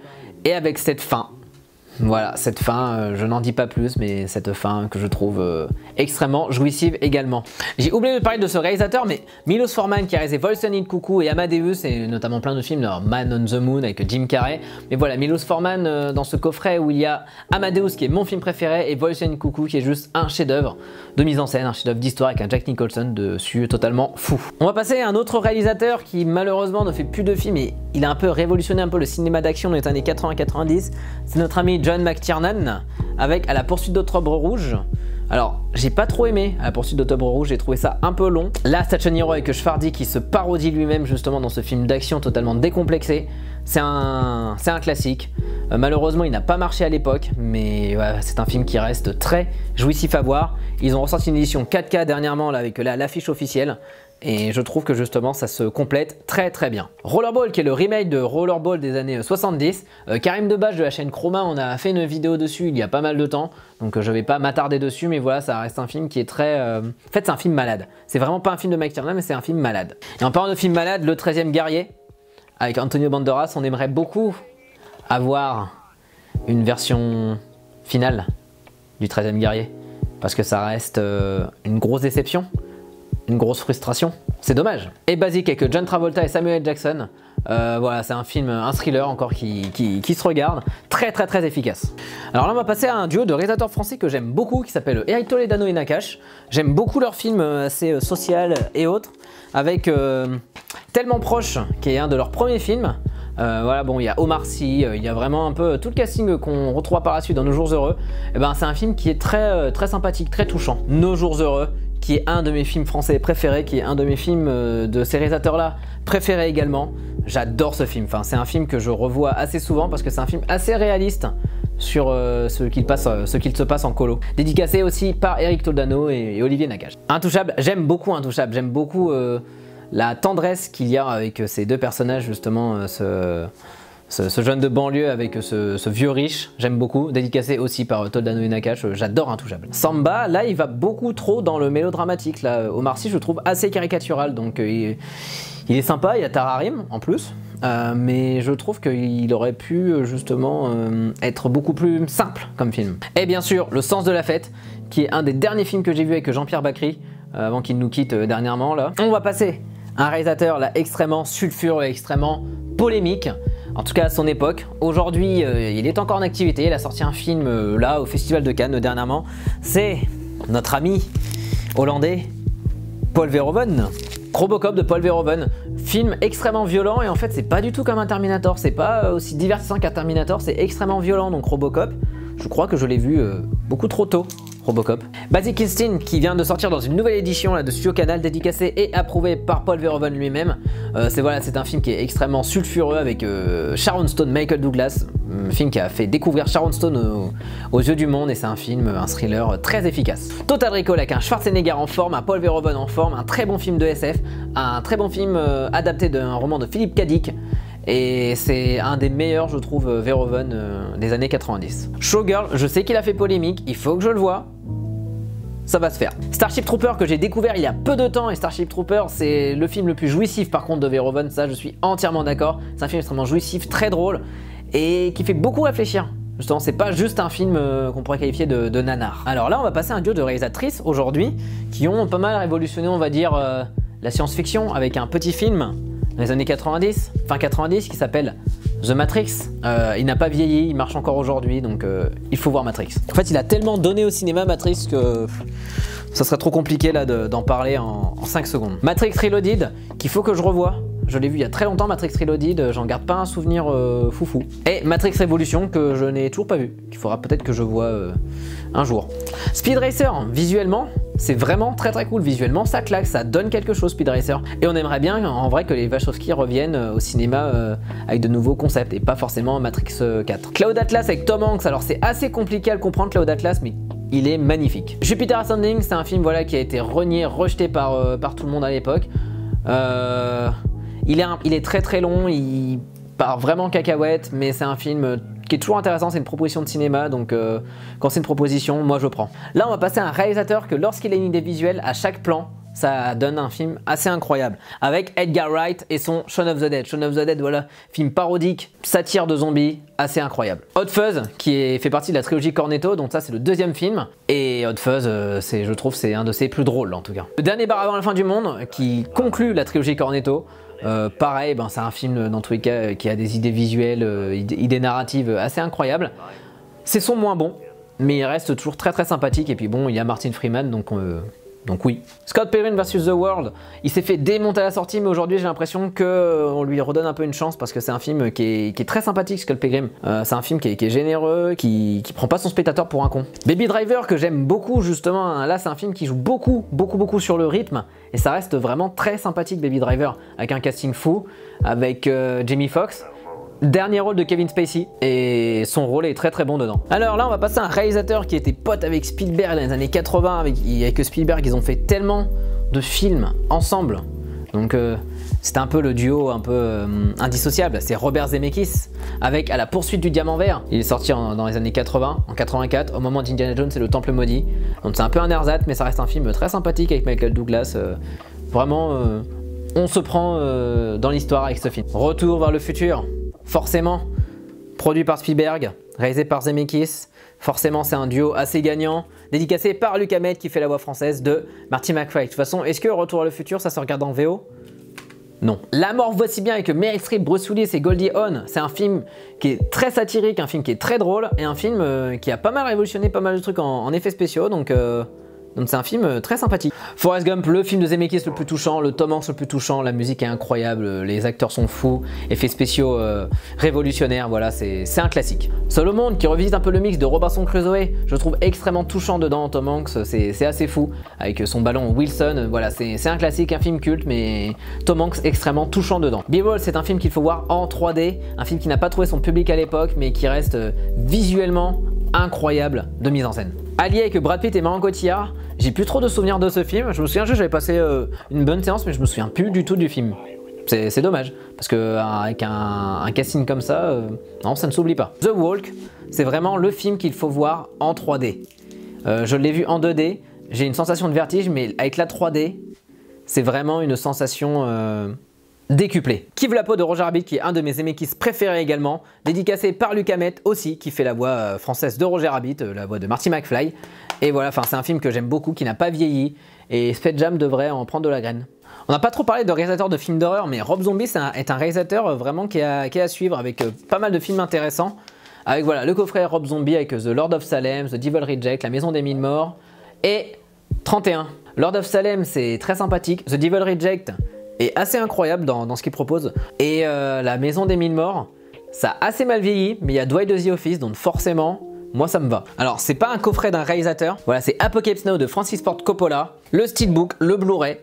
et avec cette fin. Voilà, cette fin, je n'en dis pas plus, mais cette fin que je trouve extrêmement jouissive également. J'ai oublié de parler de ce réalisateur, mais Milos Forman qui a réalisé Wolfson in Cuckoo et Amadeus, et notamment plein de films, Man on the Moon avec Jim Carrey. Mais voilà, Milos Forman dans ce coffret où il y a Amadeus qui est mon film préféré et Wolfson in Cuckoo qui est juste un chef-d'œuvre de mise en scène, un chef-d'œuvre d'histoire avec un Jack Nicholson dessus totalement fou. On va passer à un autre réalisateur qui malheureusement ne fait plus de films, et il a un peu révolutionné un peu le cinéma d'action des années 80-90. C'est notre ami John McTiernan avec À la poursuite d'Octobre Rouge. Alors, j'ai pas trop aimé À la poursuite d'Octobre Rouge, j'ai trouvé ça un peu long. Last Action Hero avec Schwardy qui se parodie lui-même justement dans ce film d'action totalement décomplexé. C'est un classique. Malheureusement, il n'a pas marché à l'époque, mais ouais, c'est un film qui reste très jouissif à voir. Ils ont ressorti une édition 4K dernièrement là, avec l'affiche officielle. Et je trouve que justement ça se complète très bien. Rollerball qui est le remake de Rollerball des années 70. Karim Debache de la chaîne Chroma, on a fait une vidéo dessus il y a pas mal de temps. Donc je vais pas m'attarder dessus, mais voilà, ça reste un film qui est très... En fait c'est un film malade. C'est vraiment pas un film de McTiernan, mais c'est un film malade. Et en parlant de film malade, Le 13e guerrier, avec Antonio Banderas, on aimerait beaucoup avoir une version finale du 13e guerrier. Parce que ça reste une grosse déception. Une grosse frustration, c'est dommage. Et Basique avec John Travolta et Samuel Jackson, voilà, c'est un film, un thriller encore qui se regarde, très efficace. Alors là on va passer à un duo de réalisateurs français que j'aime beaucoup qui s'appelle Eric Toledano et Nakache. J'aime beaucoup leurs films assez social et autres, avec Tellement proche qui est un de leurs premiers films. Voilà, bon, il y a Omar Sy, il y a vraiment un peu tout le casting qu'on retrouve par la suite dans Nos Jours Heureux. Et ben c'est un film qui est très sympathique, très touchant. Nos Jours Heureux, qui est un de mes films français préférés, qui est un de mes films de ces réalisateurs-là préférés également. J'adore ce film, enfin, c'est un film que je revois assez souvent parce que c'est un film assez réaliste sur ce qu'il se passe en colo. Dédicacé aussi par Eric Toledano et Olivier Nakache. Intouchable, j'aime beaucoup Intouchable, j'aime beaucoup la tendresse qu'il y a avec ces deux personnages justement, ce jeune de banlieue avec ce vieux riche, j'aime beaucoup. Dédicacé aussi par Toledano et Nakache, j'adore Intouchable. Samba, là il va beaucoup trop dans le mélodramatique. Là, Omar Sy je le trouve assez caricatural, donc il est sympa, il y a Tararim en plus, mais je trouve qu'il aurait pu justement être beaucoup plus simple comme film. Et bien sûr, Le Sens de la Fête, qui est un des derniers films que j'ai vu avec Jean-Pierre Bacry, avant qu'il nous quitte dernièrement là. On va passer à un réalisateur là extrêmement sulfureux, extrêmement polémique. En tout cas à son époque. Aujourd'hui, il est encore en activité. Il a sorti un film là au Festival de Cannes dernièrement. C'est notre ami hollandais Paul Verhoeven. Robocop de Paul Verhoeven. Film extrêmement violent et en fait c'est pas du tout comme un Terminator, c'est pas aussi divertissant qu'un Terminator, c'est extrêmement violent. Donc Robocop, je crois que je l'ai vu beaucoup trop tôt. Robocop. Basic Instinct qui vient de sortir dans une nouvelle édition là, de Studio Canal, dédicacé et approuvé par Paul Verhoeven lui-même. C'est un film qui est extrêmement sulfureux avec Sharon Stone, Michael Douglas, un film qui a fait découvrir Sharon Stone aux yeux du monde et c'est un film, un thriller très efficace. Total Recall avec un Schwarzenegger en forme, un Paul Verhoeven en forme, un très bon film de SF, un très bon film adapté d'un roman de Philippe K. Dick. Et c'est un des meilleurs, je trouve, Verhoeven des années 90. Showgirl, je sais qu'il a fait polémique, il faut que je le voie. Ça va se faire. Starship Trooper que j'ai découvert il y a peu de temps et Starship Trooper c'est le film le plus jouissif par contre de Verhoeven, ça je suis entièrement d'accord. C'est un film extrêmement jouissif, très drôle et qui fait beaucoup réfléchir. Justement, c'est pas juste un film qu'on pourrait qualifier de nanar. Alors là, on va passer à un duo de réalisatrices aujourd'hui qui ont pas mal révolutionné, on va dire, la science-fiction avec un petit film dans les années 90, fin 90, qui s'appelle The Matrix. Il n'a pas vieilli, il marche encore aujourd'hui, donc il faut voir Matrix. En fait, il a tellement donné au cinéma Matrix que ça serait trop compliqué là d'en parler en 5 secondes. Matrix Reloaded, qu'il faut que je revoie. Je l'ai vu il y a très longtemps, Matrix Reloaded, j'en garde pas un souvenir foufou. Et Matrix Revolution que je n'ai toujours pas vu, qu'il faudra peut-être que je vois un jour. Speed Racer, visuellement, c'est vraiment très très cool. Visuellement, ça claque, ça donne quelque chose, Speed Racer. Et on aimerait bien en vrai que les Wachowski reviennent au cinéma avec de nouveaux concepts et pas forcément Matrix 4. Cloud Atlas avec Tom Hanks, alors c'est assez compliqué à le comprendre Cloud Atlas, mais il est magnifique. Jupiter Ascending, c'est un film voilà, qui a été renié, rejeté par tout le monde à l'époque. Il est très très long, il part vraiment cacahuète, mais c'est un film qui est toujours intéressant, c'est une proposition de cinéma, donc quand c'est une proposition, moi je prends. Là on va passer à un réalisateur que lorsqu'il a une idée visuelle, à chaque plan, ça donne un film assez incroyable, avec Edgar Wright et son Shaun of the Dead. Shaun of the Dead, voilà, film parodique, satire de zombies, assez incroyable. Hot Fuzz, qui fait partie de la trilogie Cornetto, donc ça c'est le deuxième film, et Hot Fuzz, je trouve c'est un de ses plus drôles en tout cas. Le dernier bar avant la fin du monde, qui conclut la trilogie Cornetto. Pareil, c'est un film dans tous les cas qui a des idées visuelles, idées narratives assez incroyables. C'est son moins bon, mais il reste toujours très très sympathique. Et puis bon, il y a Martin Freeman, donc oui. Scott Pilgrim vs The World, il s'est fait démonter à la sortie, mais aujourd'hui j'ai l'impression qu'on lui redonne un peu une chance parce que c'est un film qui est très sympathique, Scott Pilgrim. C'est un film qui est généreux, qui prend pas son spectateur pour un con. Baby Driver, que j'aime beaucoup justement, là c'est un film qui joue beaucoup sur le rythme et ça reste vraiment très sympathique, Baby Driver, avec un casting fou, avec Jamie Foxx. Dernier rôle de Kevin Spacey et son rôle est très très bon dedans. Alors là on va passer à un réalisateur qui était pote avec Spielberg dans les années 80. Avec Spielberg ils ont fait tellement de films ensemble. Donc c'était un peu le duo un peu indissociable. C'est Robert Zemeckis avec À la poursuite du diamant vert. Il est sorti dans les années 80, en 84, au moment d'Indiana Jones et le Temple maudit. Donc c'est un peu un ersatz mais ça reste un film très sympathique avec Michael Douglas. Vraiment on se prend dans l'histoire avec ce film. Retour vers le futur. Forcément, produit par Spielberg, réalisé par Zemeckis, forcément c'est un duo assez gagnant, dédicacé par Luc Hamet qui fait la voix française de Marty McFly. De toute façon, est-ce que Retour vers le futur, ça se regarde en VO? Non. La mort voici bien avec Meryl Streep, Bruce Willis et Goldie Hawn, c'est un film qui est très satirique, un film qui est très drôle et un film qui a pas mal révolutionné pas mal de trucs en effets spéciaux, donc c'est un film très sympathique. Forrest Gump, le film de Zemeckis le plus touchant, le Tom Hanks le plus touchant, la musique est incroyable, les acteurs sont fous, effets spéciaux révolutionnaires, voilà, c'est un classique. Seul au monde qui revisite un peu le mix de Robinson Crusoe, je trouve extrêmement touchant dedans, Tom Hanks, c'est assez fou, avec son ballon Wilson, voilà, c'est un classique, un film culte, mais Tom Hanks extrêmement touchant dedans. B-Roll, c'est un film qu'il faut voir en 3D, un film qui n'a pas trouvé son public à l'époque, mais qui reste visuellement incroyable de mise en scène. Allié avec Brad Pitt et Marion Cotillard, j'ai plus trop de souvenirs de ce film. Je me souviens juste j'avais passé une bonne séance, mais je me souviens plus du tout du film. C'est dommage, parce qu'avec un casting comme ça, non, ça ne s'oublie pas. The Walk, c'est vraiment le film qu'il faut voir en 3D. Je l'ai vu en 2D, j'ai une sensation de vertige, mais avec la 3D, c'est vraiment une sensation décuplé. Qui veut la peau de Roger Rabbit, qui est un de mes Zemeckis préférés également, dédicacé par Luc Hamet aussi, qui fait la voix française de Roger Rabbit, la voix de Marty McFly. Et voilà, c'est un film que j'aime beaucoup, qui n'a pas vieilli, et Space Jam devrait en prendre de la graine. On n'a pas trop parlé de réalisateur de films d'horreur, mais Rob Zombie est un réalisateur vraiment qui est à suivre, avec pas mal de films intéressants. Avec voilà, le coffret Rob Zombie avec The Lord of Salem, The Devil Reject, La Maison des Mille Morts, et 31. Lord of Salem, c'est très sympathique. The Devil Reject, est assez incroyable dans ce qu'il propose. Et La Maison des Mille Morts, ça a assez mal vieilli, mais il y a Dwight de The Office, donc forcément, moi ça me va. Alors c'est pas un coffret d'un réalisateur, voilà, c'est Apocalypse Now de Francis Ford Coppola, le steelbook, le Blu-ray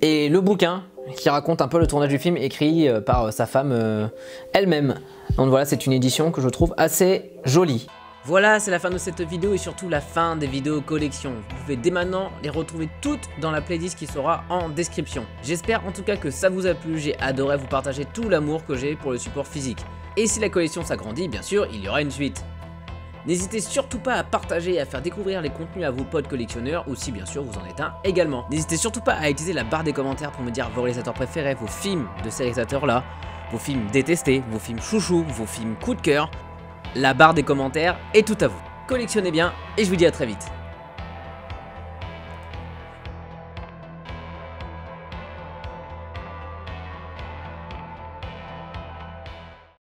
et le bouquin qui raconte un peu le tournage du film écrit par sa femme elle-même. Donc voilà, c'est une édition que je trouve assez jolie. Voilà, c'est la fin de cette vidéo et surtout la fin des vidéos collection. Vous pouvez dès maintenant les retrouver toutes dans la playlist qui sera en description. J'espère en tout cas que ça vous a plu, j'ai adoré vous partager tout l'amour que j'ai pour le support physique. Et si la collection s'agrandit, bien sûr, il y aura une suite. N'hésitez surtout pas à partager et à faire découvrir les contenus à vos potes collectionneurs ou si bien sûr vous en êtes un également. N'hésitez surtout pas à utiliser la barre des commentaires pour me dire vos réalisateurs préférés, vos films de ces réalisateurs là, vos films détestés, vos films chouchous, vos films coup de cœur. La barre des commentaires est tout à vous. Collectionnez bien et je vous dis à très vite.